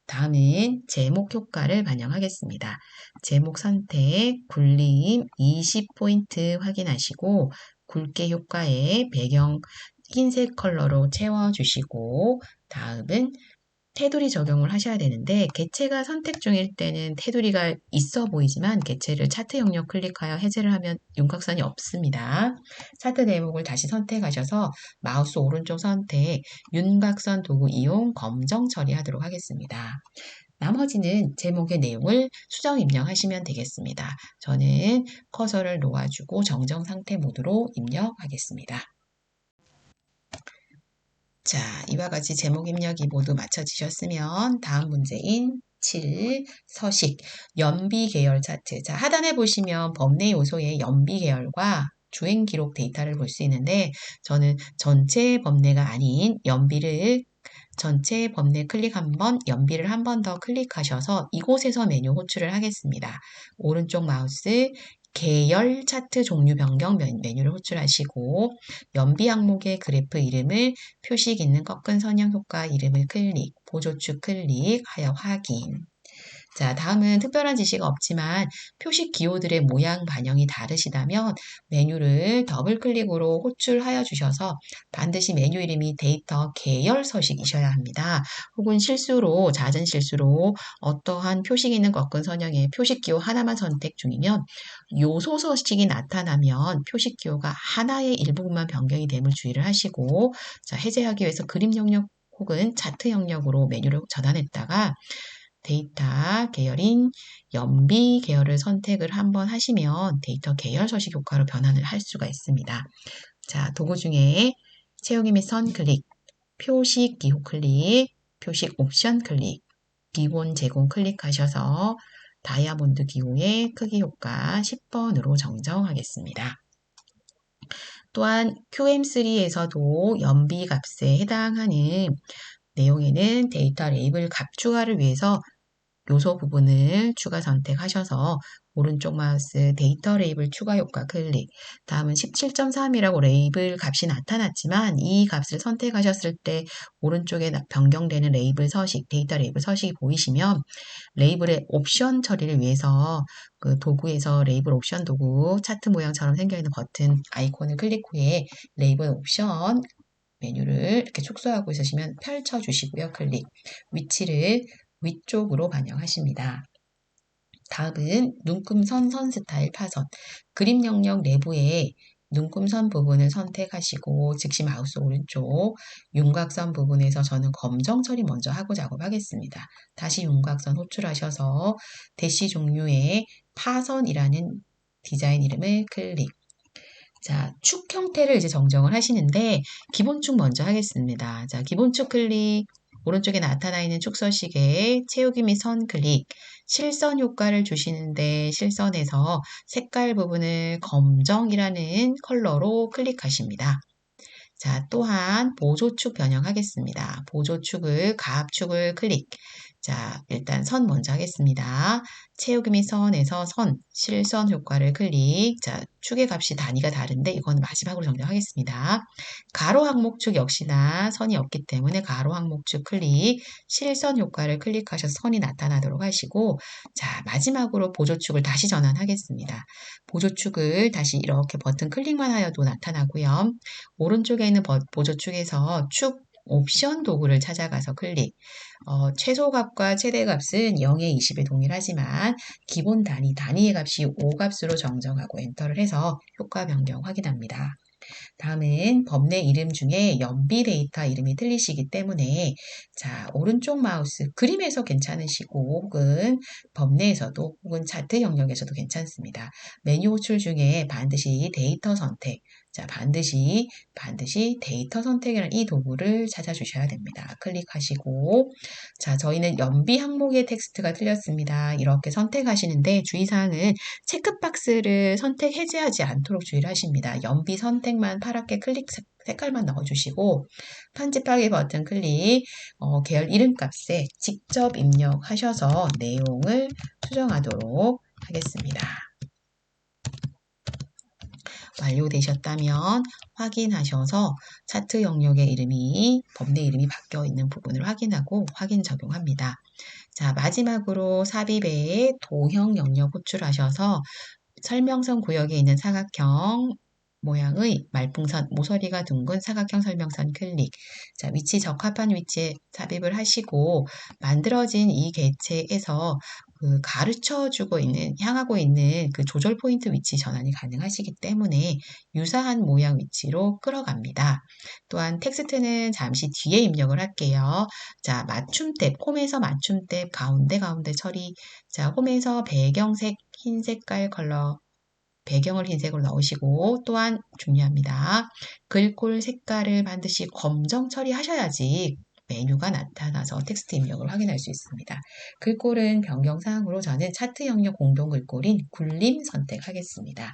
다음은 제목 효과를 반영하겠습니다. 제목 선택, 굴림 20포인트 확인하시고 굵게 효과에 배경 흰색 컬러로 채워주시고 다음은 테두리 적용을 하셔야 되는데 개체가 선택 중일 때는 테두리가 있어 보이지만 개체를 차트 영역 클릭하여 해제를 하면 윤곽선이 없습니다. 차트 대목을 다시 선택하셔서 마우스 오른쪽 선택 윤곽선 도구 이용 검정 처리하도록 하겠습니다. 나머지는 제목의 내용을 수정 입력하시면 되겠습니다. 저는 커서를 놓아주고 정정 상태 모드로 입력하겠습니다. 자, 이와 같이 제목 입력이 모두 마쳐지셨으면 다음 문제인 7. 서식, 연비 계열 차트. 자, 하단에 보시면 법내 요소의 연비 계열과 주행 기록 데이터를 볼 수 있는데 저는 전체 법내가 아닌 연비를 전체 법내 클릭 한번, 연비를 한 번 더 클릭하셔서 이곳에서 메뉴 호출을 하겠습니다. 오른쪽 마우스 계열 차트 종류 변경 메뉴를 호출하시고 연비 항목의 그래프 이름을 표식 있는 꺾은 선형 효과 이름을 클릭, 보조축 클릭하여 확인. 자, 다음은 특별한 지시가 없지만 표식 기호들의 모양 반영이 다르시다면 메뉴를 더블 클릭으로 호출하여 주셔서 반드시 메뉴 이름이 데이터 계열 서식이셔야 합니다. 혹은 실수로, 잦은 실수로 어떠한 표식 있는 꺾은 선형의 표식 기호 하나만 선택 중이면 요소 서식이 나타나면 표식 기호가 하나의 일부분만 변경이 됨을 주의를 하시고 자, 해제하기 위해서 그림 영역 혹은 차트 영역으로 메뉴를 전환했다가 데이터 계열인 연비 계열을 선택을 한번 하시면 데이터 계열 서식 효과로 변환을 할 수가 있습니다. 자, 도구 중에 채우기 및 선 클릭, 표식 기호 클릭, 표식 옵션 클릭, 기본 제공 클릭하셔서 다이아몬드 기호의 크기 효과 10번으로 정정하겠습니다. 또한 QM3에서도 연비 값에 해당하는 내용에는 데이터 레이블 값 추가를 위해서 요소 부분을 추가 선택하셔서 오른쪽 마우스 데이터 레이블 추가 효과 클릭, 다음은 17.3이라고 레이블 값이 나타났지만 이 값을 선택하셨을 때 오른쪽에 변경되는 레이블 서식, 데이터 레이블 서식이 보이시면 레이블의 옵션 처리를 위해서 그 도구에서 레이블 옵션 도구 차트 모양처럼 생겨있는 버튼 아이콘을 클릭 후에 레이블 옵션 메뉴를 이렇게 축소하고 있으시면 펼쳐주시고요. 클릭, 위치를 위쪽으로 반영하십니다. 다음은 눈금선 선 스타일 파선, 그림 영역 내부에 눈금선 부분을 선택하시고 즉시 마우스 오른쪽 윤곽선 부분에서 저는 검정 처리 먼저 하고 작업하겠습니다. 다시 윤곽선 호출하셔서 대시 종류의 파선이라는 디자인 이름을 클릭. 자, 축 형태를 이제 정정을 하시는데 기본축 먼저 하겠습니다. 자, 기본축 클릭, 오른쪽에 나타나 있는 축 서식에 채우기 및 선 클릭, 실선 효과를 주시는데 실선에서 색깔 부분을 검정이라는 컬러로 클릭하십니다. 자, 또한 보조축 변형하겠습니다. 보조축을, 가압축을 클릭. 자, 일단 선 먼저 하겠습니다. 채우기 및 선에서 선, 실선 효과를 클릭. 자, 축의 값이 단위가 다른데 이건 마지막으로 정정하겠습니다. 가로 항목축 역시나 선이 없기 때문에 가로 항목축 클릭, 실선 효과를 클릭하셔서 선이 나타나도록 하시고 자, 마지막으로 보조축을 다시 전환하겠습니다. 보조축을 다시 이렇게 버튼 클릭만 하여도 나타나고요. 오른쪽에 있는 보조축에서 축 옵션 도구를 찾아가서 클릭. 최소값과 최대값은 0에 20에 동일하지만 기본 단위의 값이 5값으로 정정하고 엔터를 해서 효과 변경 확인합니다. 다음은 법내 이름 중에 연비 데이터 이름이 틀리시기 때문에 자, 오른쪽 마우스 그림에서 괜찮으시고 혹은 법내에서도 혹은 차트 영역에서도 괜찮습니다. 메뉴 호출 중에 반드시 데이터 선택, 자, 반드시 데이터 선택이라는 이 도구를 찾아주셔야 됩니다. 클릭하시고, 자, 저희는 연비 항목의 텍스트가 틀렸습니다. 이렇게 선택하시는데 주의사항은 체크박스를 선택 해제하지 않도록 주의를 하십니다. 연비 선택만 파랗게 클릭 색깔만 넣어주시고, 편집하기 버튼 클릭, 계열 이름값에 직접 입력하셔서 내용을 수정하도록 하겠습니다. 완료되셨다면 확인하셔서 차트 영역의 이름이 법내 이름이 바뀌어 있는 부분을 확인하고 확인 적용합니다. 자, 마지막으로 삽입에 도형 영역 호출하셔서 설명선 구역에 있는 사각형 모양의 말풍선, 모서리가 둥근 사각형 설명선 클릭. 자, 위치 적합한 위치에 삽입을 하시고 만들어진 이 객체에서 가르쳐주고 있는, 향하고 있는 그 조절 포인트 위치 전환이 가능하시기 때문에 유사한 모양 위치로 끌어갑니다. 또한 텍스트는 잠시 뒤에 입력을 할게요. 자, 맞춤탭, 홈에서 맞춤탭 가운데 처리. 자, 홈에서 배경색 흰 색깔 컬러 배경을 흰색으로 넣으시고 또한 중요합니다. 글꼴 색깔을 반드시 검정 처리하셔야지 메뉴가 나타나서 텍스트 입력을 확인할 수 있습니다. 글꼴은 변경사항으로 저는 차트 영역 공동 글꼴인 굴림 선택하겠습니다.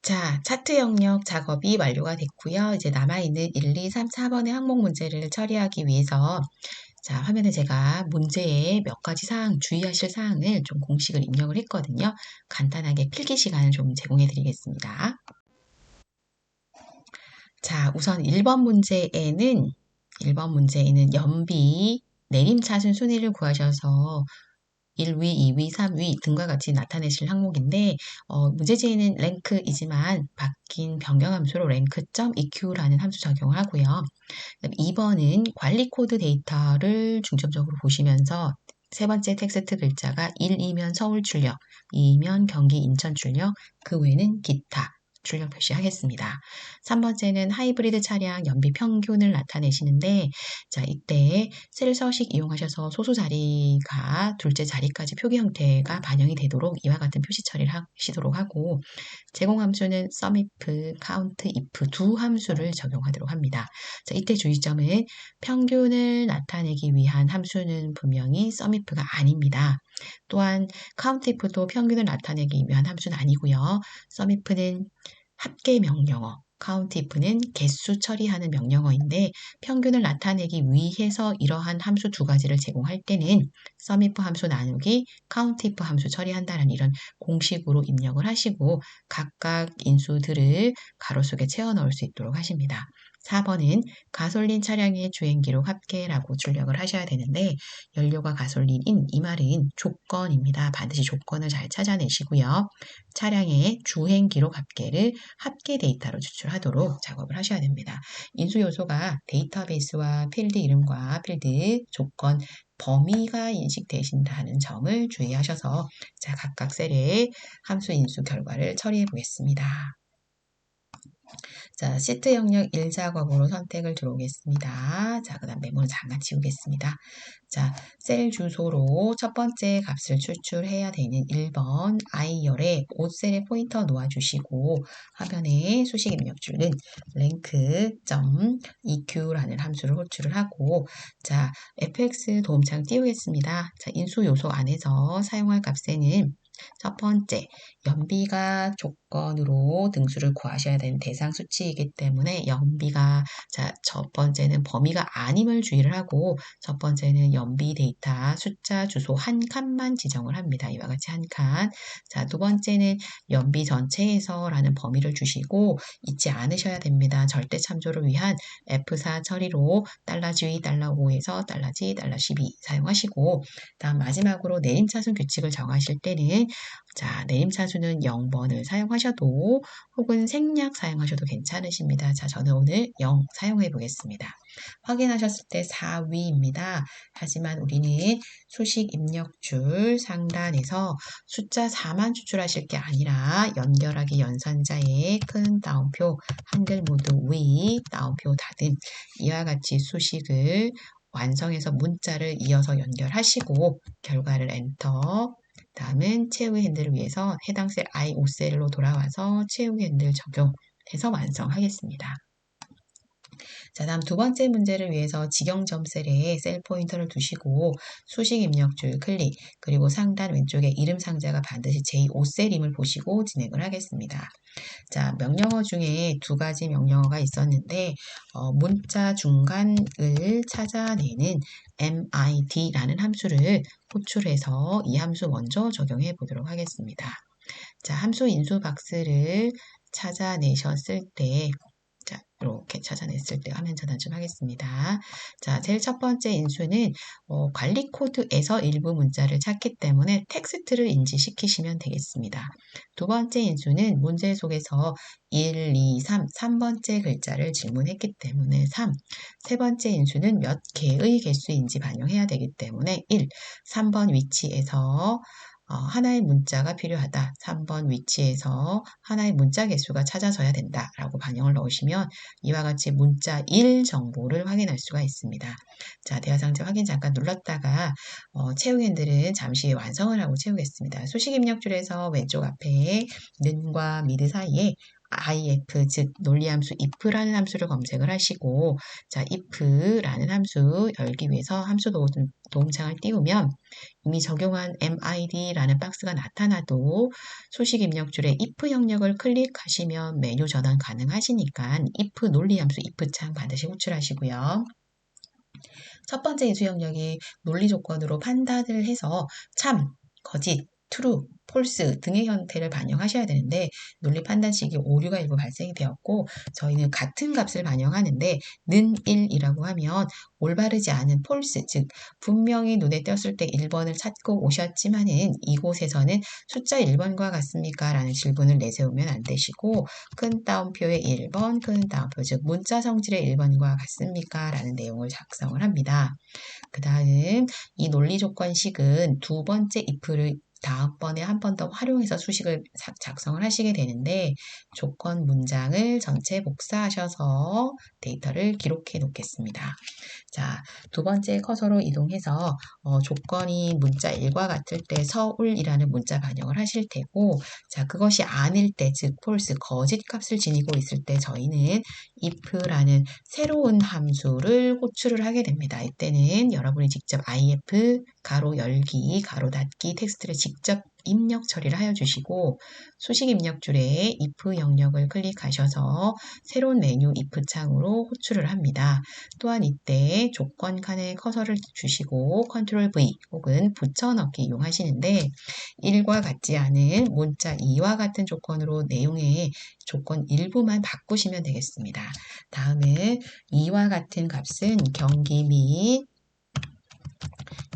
자, 차트 영역 작업이 완료가 됐고요. 이제 남아있는 1, 2, 3, 4번의 항목 문제를 처리하기 위해서 자, 화면에 제가 문제의 몇 가지 사항, 주의하실 사항을 좀 공식을 입력을 했거든요. 간단하게 필기 시간을 좀 제공해 드리겠습니다. 자, 우선 1번 문제에는 연비, 내림차순 순위를 구하셔서 1위, 2위, 3위 등과 같이 나타내실 항목인데 문제지에는 랭크이지만 바뀐 변경함수로 rank.eq라는 함수 적용을 하고요. 2번은 관리 코드 데이터를 중점적으로 보시면서 세 번째 텍스트 글자가 1이면 서울 출력, 2이면 경기 인천 출력, 그 외에는 기타 출력 표시하겠습니다. 3번째는 하이브리드 차량 연비 평균을 나타내시는데 자, 이때 셀 서식 이용하셔서 소수 자리가 둘째 자리까지 표기 형태가 반영이 되도록 이와 같은 표시 처리를 하시도록 하고 제공 함수는 sumif, countif 두 함수를 적용하도록 합니다. 자, 이때 주의점은 평균을 나타내기 위한 함수는 분명히 sumif가 아닙니다. 또한 countif도 평균을 나타내기 위한 함수는 아니고요. sumif는 합계 명령어, countif는 개수 처리하는 명령어인데 평균을 나타내기 위해서 이러한 함수 두 가지를 제공할 때는 sumif 함수 나누기, countif 함수 처리한다는 이런 공식으로 입력을 하시고 각각 인수들을 가로 속에 채워 넣을 수 있도록 하십니다. 4번은 가솔린 차량의 주행기록 합계라고 출력을 하셔야 되는데 연료가 가솔린인 이 말은 조건입니다. 반드시 조건을 잘 찾아내시고요. 차량의 주행기록 합계를 합계 데이터로 추출하도록 작업을 하셔야 됩니다. 인수 요소가 데이터베이스와 필드 이름과 필드 조건 범위가 인식되신다는 점을 주의하셔서 자, 각각 셀의 함수 인수 결과를 처리해 보겠습니다. 자, 시트 영역 1작업으로 선택을 들어오겠습니다. 자, 그 다음 메모는 잠깐 지우겠습니다. 자, 셀 주소로 첫 번째 값을 추출해야 되는 1번 I열에 5셀에 포인터 놓아주시고 화면에 수식 입력줄은 rank.eq라는 함수를 호출을 하고 자, fx 도움창 띄우겠습니다. 자, 인수 요소 안에서 사용할 값에는 첫 번째, 연비가 조건으로 등수를 구하셔야 되는 대상 수치이기 때문에 연비가 자, 첫 번째는 범위가 아님을 주의를 하고 첫 번째는 연비 데이터 숫자 주소 한 칸만 지정을 합니다. 이와 같이 한 칸. 자, 두 번째는 연비 전체에서라는 범위를 주시고 잊지 않으셔야 됩니다. 절대 참조를 위한 F4 처리로 $G, $5에서 $G, $12 사용하시고 다음 마지막으로 내림차순 규칙을 정하실 때는 자, 내림차수는 0번을 사용하셔도 혹은 생략 사용하셔도 괜찮으십니다. 자, 저는 오늘 0 사용해 보겠습니다. 확인하셨을 때 4위입니다. 하지만 우리는 수식 입력줄 상단에서 숫자 4만 추출하실 게 아니라 연결하기 연산자의 큰 따옴표, 한글 모드 위, 따옴표 닫음 이와 같이 수식을 완성해서 문자를 이어서 연결하시고 결과를 엔터. 다음은 채우기 핸들을 위해서 해당 셀 I5셀로 돌아와서 채우기 핸들 적용해서 완성하겠습니다. 자, 다음 두 번째 문제를 위해서 직영점 셀에 셀 포인터를 두시고 수식 입력줄 클릭, 그리고 상단 왼쪽에 이름 상자가 반드시 제5셀임을 보시고 진행을 하겠습니다. 자, 명령어 중에 두 가지 명령어가 있었는데 문자 중간을 찾아내는 MID라는 함수를 호출해서 이 함수 먼저 적용해 보도록 하겠습니다. 자, 함수 인수 박스를 찾아내셨을 때 자, 이렇게 찾아냈을 때 화면 전환 좀 하겠습니다. 자, 제일 첫 번째 인수는 관리 코드에서 일부 문자를 찾기 때문에 텍스트를 인지시키시면 되겠습니다. 두 번째 인수는 문제 속에서 1, 2, 3번째 글자를 질문했기 때문에 3. 세 번째 인수는 몇 개의 개수인지 반영해야 되기 때문에 1. 3번 위치에서 하나의 문자가 필요하다. 3번 위치에서 하나의 문자 개수가 찾아져야 된다. 라고 반영을 넣으시면 이와 같이 문자 1 정보를 확인할 수가 있습니다. 자, 대화상자 확인 잠깐 눌렀다가 채우기 핸들은 잠시 완성을 하고 채우겠습니다. 수식 입력줄에서 왼쪽 앞에 는과 미드 사이에 if, 즉 논리함수 if라는 함수를 검색을 하시고 자, if라는 함수 열기 위해서 함수 도움창을 띄우면 이미 적용한 MID라는 박스가 나타나도 수식 입력줄에 if 영역을 클릭하시면 메뉴 전환 가능하시니까 if 논리함수 if 창 반드시 호출하시고요. 첫 번째 인수 영역이 논리 조건으로 판단을 해서 참, 거짓, true, false 등의 형태를 반영하셔야 되는데 논리 판단식이 오류가 일부 발생이 되었고 저희는 같은 값을 반영하는데 는 1이라고 하면 올바르지 않은 false, 즉 분명히 눈에 띄었을 때 1번을 찾고 오셨지만은 이곳에서는 숫자 1번과 같습니까? 라는 질문을 내세우면 안 되시고 큰 따옴표의 1번, 큰 따옴표, 즉 문자 성질의 1번과 같습니까? 라는 내용을 작성을 합니다. 그 다음 이 논리 조건식은 두 번째 if를 다음번에 한 번 더 활용해서 수식을 작성을 하시게 되는데 조건 문장을 전체 복사하셔서 데이터를 기록해 놓겠습니다. 자, 두 번째 커서로 이동해서 조건이 문자 1과 같을 때 서울이라는 문자 반영을 하실 테고 자, 그것이 아닐 때, 즉 false, 거짓 값을 지니고 있을 때 저희는 if라는 새로운 함수를 호출을 하게 됩니다. 이때는 여러분이 직접 if 가로 열기, 가로 닫기 텍스트를 직접 입력 처리를 하여 주시고 수식 입력줄에 if 영역을 클릭하셔서 새로운 메뉴 if 창으로 호출을 합니다. 또한 이때 조건 칸에 커서를 주시고 컨트롤 V 혹은 붙여넣기 이용하시는데 1과 같지 않은 문자 2와 같은 조건으로 내용의 조건 일부만 바꾸시면 되겠습니다. 다음은 2와 같은 값은 경기 및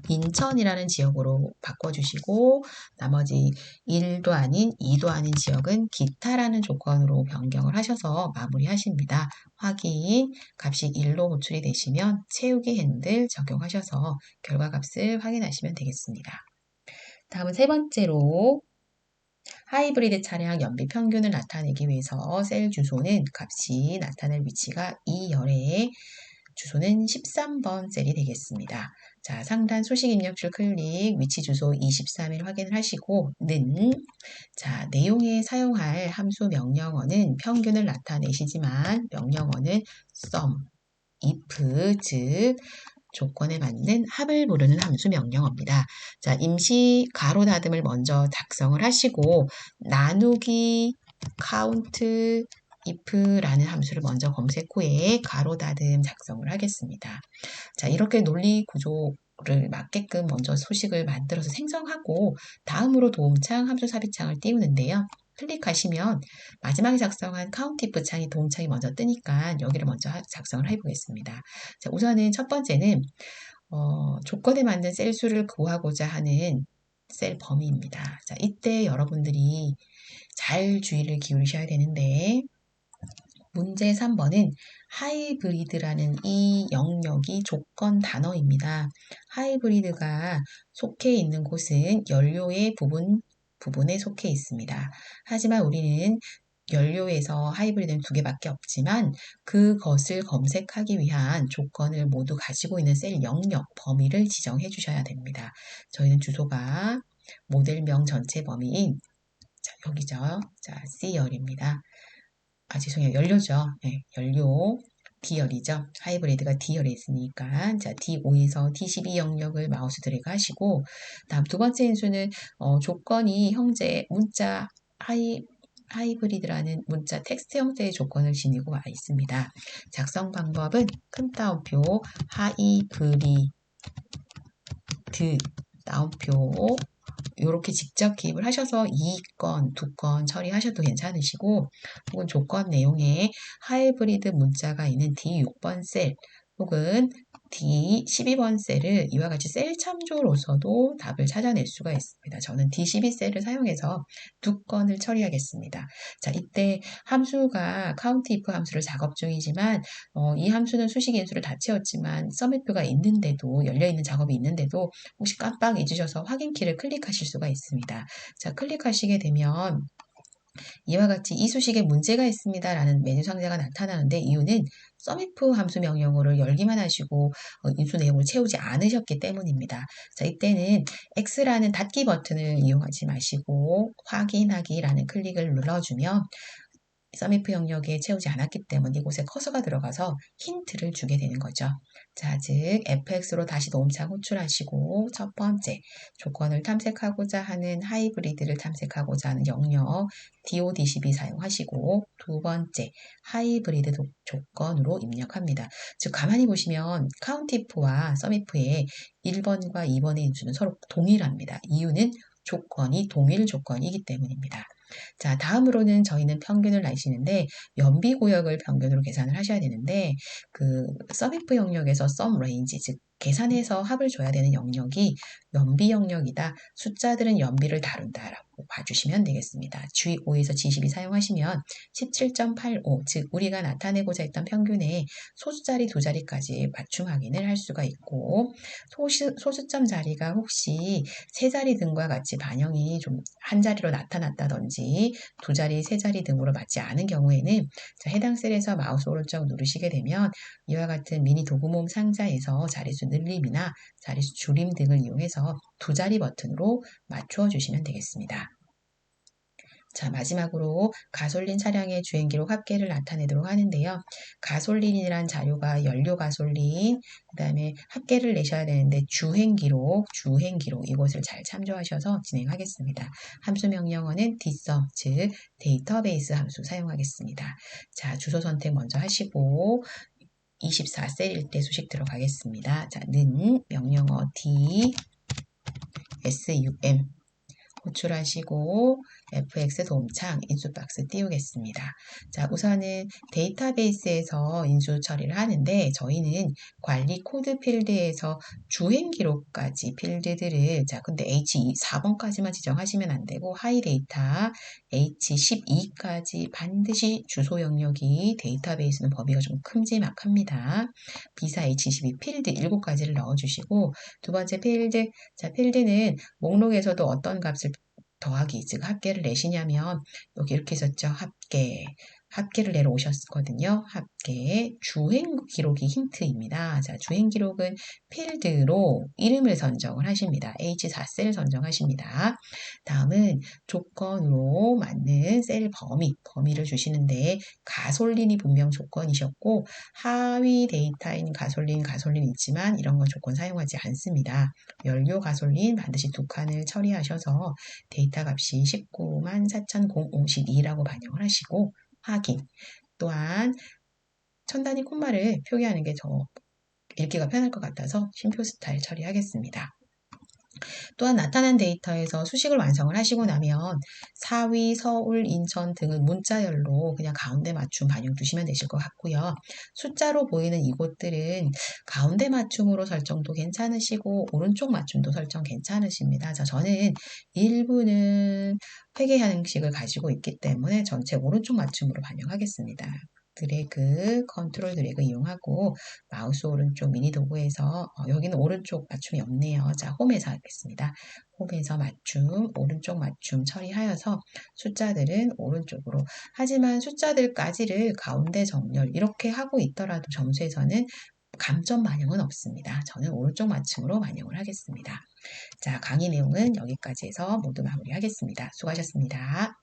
인천이라는 지역으로 바꿔주시고 나머지 1도 아닌 2도 아닌 지역은 기타라는 조건으로 변경을 하셔서 마무리하십니다. 확인, 값이 1로 호출이 되시면 채우기 핸들 적용하셔서 결과값을 확인하시면 되겠습니다. 다음은 세 번째로 하이브리드 차량 연비 평균을 나타내기 위해서 셀 주소는 값이 나타낼 위치가 2열에 주소는 13번 셀이 되겠습니다. 자, 상단 수식 입력줄 클릭, 위치 주소 23일 확인을 하시고 자, 내용에 사용할 함수 명령어는 평균을 나타내시지만 명령어는 sum, if, 즉 조건에 맞는 합을 부르는 함수 명령어입니다. 자, 임시 가로 닫음을 먼저 작성을 하시고 나누기 count if라는 함수를 먼저 검색 후에 가로 닫음 작성을 하겠습니다. 자, 이렇게 논리 구조를 맞게끔 먼저 소식을 만들어서 생성하고 다음으로 도움창, 함수 삽입창을 띄우는데요. 클릭하시면 마지막에 작성한 count if 창이 도움창이 먼저 뜨니까 여기를 먼저 작성을 해보겠습니다. 자, 우선은 첫 번째는 조건에 맞는 셀 수를 구하고자 하는 셀 범위입니다. 자, 이때 여러분들이 잘 주의를 기울이셔야 되는데 문제 3번은 하이브리드라는 이 영역이 조건 단어입니다. 하이브리드가 속해 있는 곳은 연료의 부분에 속해 있습니다. 하지만 우리는 연료에서 하이브리드는 두 개밖에 없지만 그것을 검색하기 위한 조건을 모두 가지고 있는 셀 영역 범위를 지정해 주셔야 됩니다. 저희는 주소가 모델명 전체 범위인 자, 여기죠. 자, C열입니다. 죄송해요. 연료죠. 네, 연료. D열이죠. 하이브리드가 D열에 있으니까 자 D5에서 D12 영역을 마우스 드래그 하시고 다음 두 번째 인수는 조건이 형제 문자 하이브리드라는 문자 텍스트 형태의 조건을 지니고 와 있습니다. 작성 방법은 큰 따옴표 하이브리드 따옴표 이렇게 직접 기입을 하셔서 2건, 2건 처리하셔도 괜찮으시고 혹은 조건 내용에 하이브리드 문자가 있는 D6번 셀 혹은 D12번 셀을 이와 같이 셀 참조로서도 답을 찾아낼 수가 있습니다. 저는 D12셀을 사용해서 2건을 처리하겠습니다. 자, 이때 함수가 countIF 함수를 작업 중이지만 이 함수는 수식 인수를 다 채웠지만 서밋표가 있는데도 열려있는 작업이 있는데도 혹시 깜빡 잊으셔서 확인키를 클릭하실 수가 있습니다. 자, 클릭하시게 되면 이와 같이 이 수식에 문제가 있습니다 라는 메뉴 상자가 나타나는데 이유는 서밋프 함수 명령어를 열기만 하시고 인수 내용을 채우지 않으셨기 때문입니다. 자, 이때는 X라는 닫기 버튼을 이용하지 마시고 확인하기라는 클릭을 눌러주면 서밋프 영역에 채우지 않았기 때문에 이곳에 커서가 들어가서 힌트를 주게 되는 거죠. 자, 즉 fx로 다시 노음창 호출하시고 첫 번째 조건을 탐색하고자 하는 하이브리드를 탐색하고자 하는 영역 DOD12 사용하시고 두 번째 하이브리드 조건으로 입력합니다. 즉 가만히 보시면 카운티프와 서밋프의 1번과 2번의 인수는 서로 동일합니다. 이유는 조건이 동일 조건이기 때문입니다. 자, 다음으로는 저희는 평균을 내시는데 연비구역을 평균으로 계산을 하셔야 되는데 그 서밋프 영역에서 sum range 즉 계산해서 합을 줘야 되는 영역이 연비 영역이다. 숫자들은 연비를 다룬다라고 봐주시면 되겠습니다. G5에서 G12 사용하시면 17.85 즉 우리가 나타내고자 했던 평균의 소수자리 두 자리까지 맞춤 확인을 할 수가 있고 소수점 자리가 혹시 세 자리 등과 같이 반영이 좀 한 자리로 나타났다든지 두 자리, 세 자리 등으로 맞지 않은 경우에는 해당 셀에서 마우스 오른쪽 누르시게 되면 이와 같은 미니 도구모음 상자에서 자릿수 늘림이나 자릿수 줄임 등을 이용해서 두 자리 버튼으로 맞추어 주시면 되겠습니다. 자, 마지막으로 가솔린 차량의 주행기록 합계를 나타내도록 하는데요. 가솔린이란 자료가 연료 가솔린, 그 다음에 합계를 내셔야 되는데 주행기록 이것을 잘 참조하셔서 진행하겠습니다. 함수 명령어는 dsum, 즉 데이터베이스 함수 사용하겠습니다. 자, 주소 선택 먼저 하시고 24셀일 때 수식 들어가겠습니다. 자, 는 명령어 dsum 호출하시고 fx 도움창 인수 박스 띄우겠습니다. 자, 우선은 데이터베이스에서 인수 처리를 하는데 저희는 관리 코드 필드에서 주행 기록까지 필드들을 근데 H4번까지만 지정하시면 안 되고 하이 데이터 H12까지 반드시 주소 영역이 데이터베이스는 범위가 좀 큼지막합니다. 비사 H12 필드 7가지를 넣어주시고 두 번째 필드, 자, 필드는 목록에서도 어떤 값을 더하기, 즉 합계를 내시냐면 여기 이렇게 있었죠. 합계를 내려오셨거든요. 합계, 주행 기록이 힌트입니다. 자, 주행 기록은 필드로 이름을 선정을 하십니다. H4셀 선정하십니다. 다음은 조건으로 맞는 셀 범위를 주시는데 가솔린이 분명 조건이셨고 하위 데이터인 가솔린 있지만 이런 건 조건 사용하지 않습니다. 연료 가솔린 반드시 2칸을 처리하셔서 데이터 값이 194,052라고 반영을 하시고 확인. 또한 천 단위 콤마를 표기하는 게 더 읽기가 편할 것 같아서 쉼표 스타일 처리하겠습니다. 또한 나타난 데이터에서 수식을 완성을 하시고 나면 4위, 서울, 인천 등은 문자열로 그냥 가운데 맞춤 반영 두시면 되실 것 같고요. 숫자로 보이는 이곳들은 가운데 맞춤으로 설정도 괜찮으시고 오른쪽 맞춤도 설정 괜찮으십니다. 자, 저는 일부는 회계 형식을 가지고 있기 때문에 전체 오른쪽 맞춤으로 반영하겠습니다. 드래그, 컨트롤 드래그 이용하고 마우스 오른쪽 미니 도구에서 여기는 오른쪽 맞춤이 없네요. 자, 홈에서 하겠습니다. 홈에서 맞춤, 오른쪽 맞춤 처리하여서 숫자들은 오른쪽으로. 하지만 숫자들까지를 가운데 정렬 이렇게 하고 있더라도 점수에서는 감점 반영은 없습니다. 저는 오른쪽 맞춤으로 반영을 하겠습니다. 자, 강의 내용은 여기까지 해서 모두 마무리하겠습니다. 수고하셨습니다.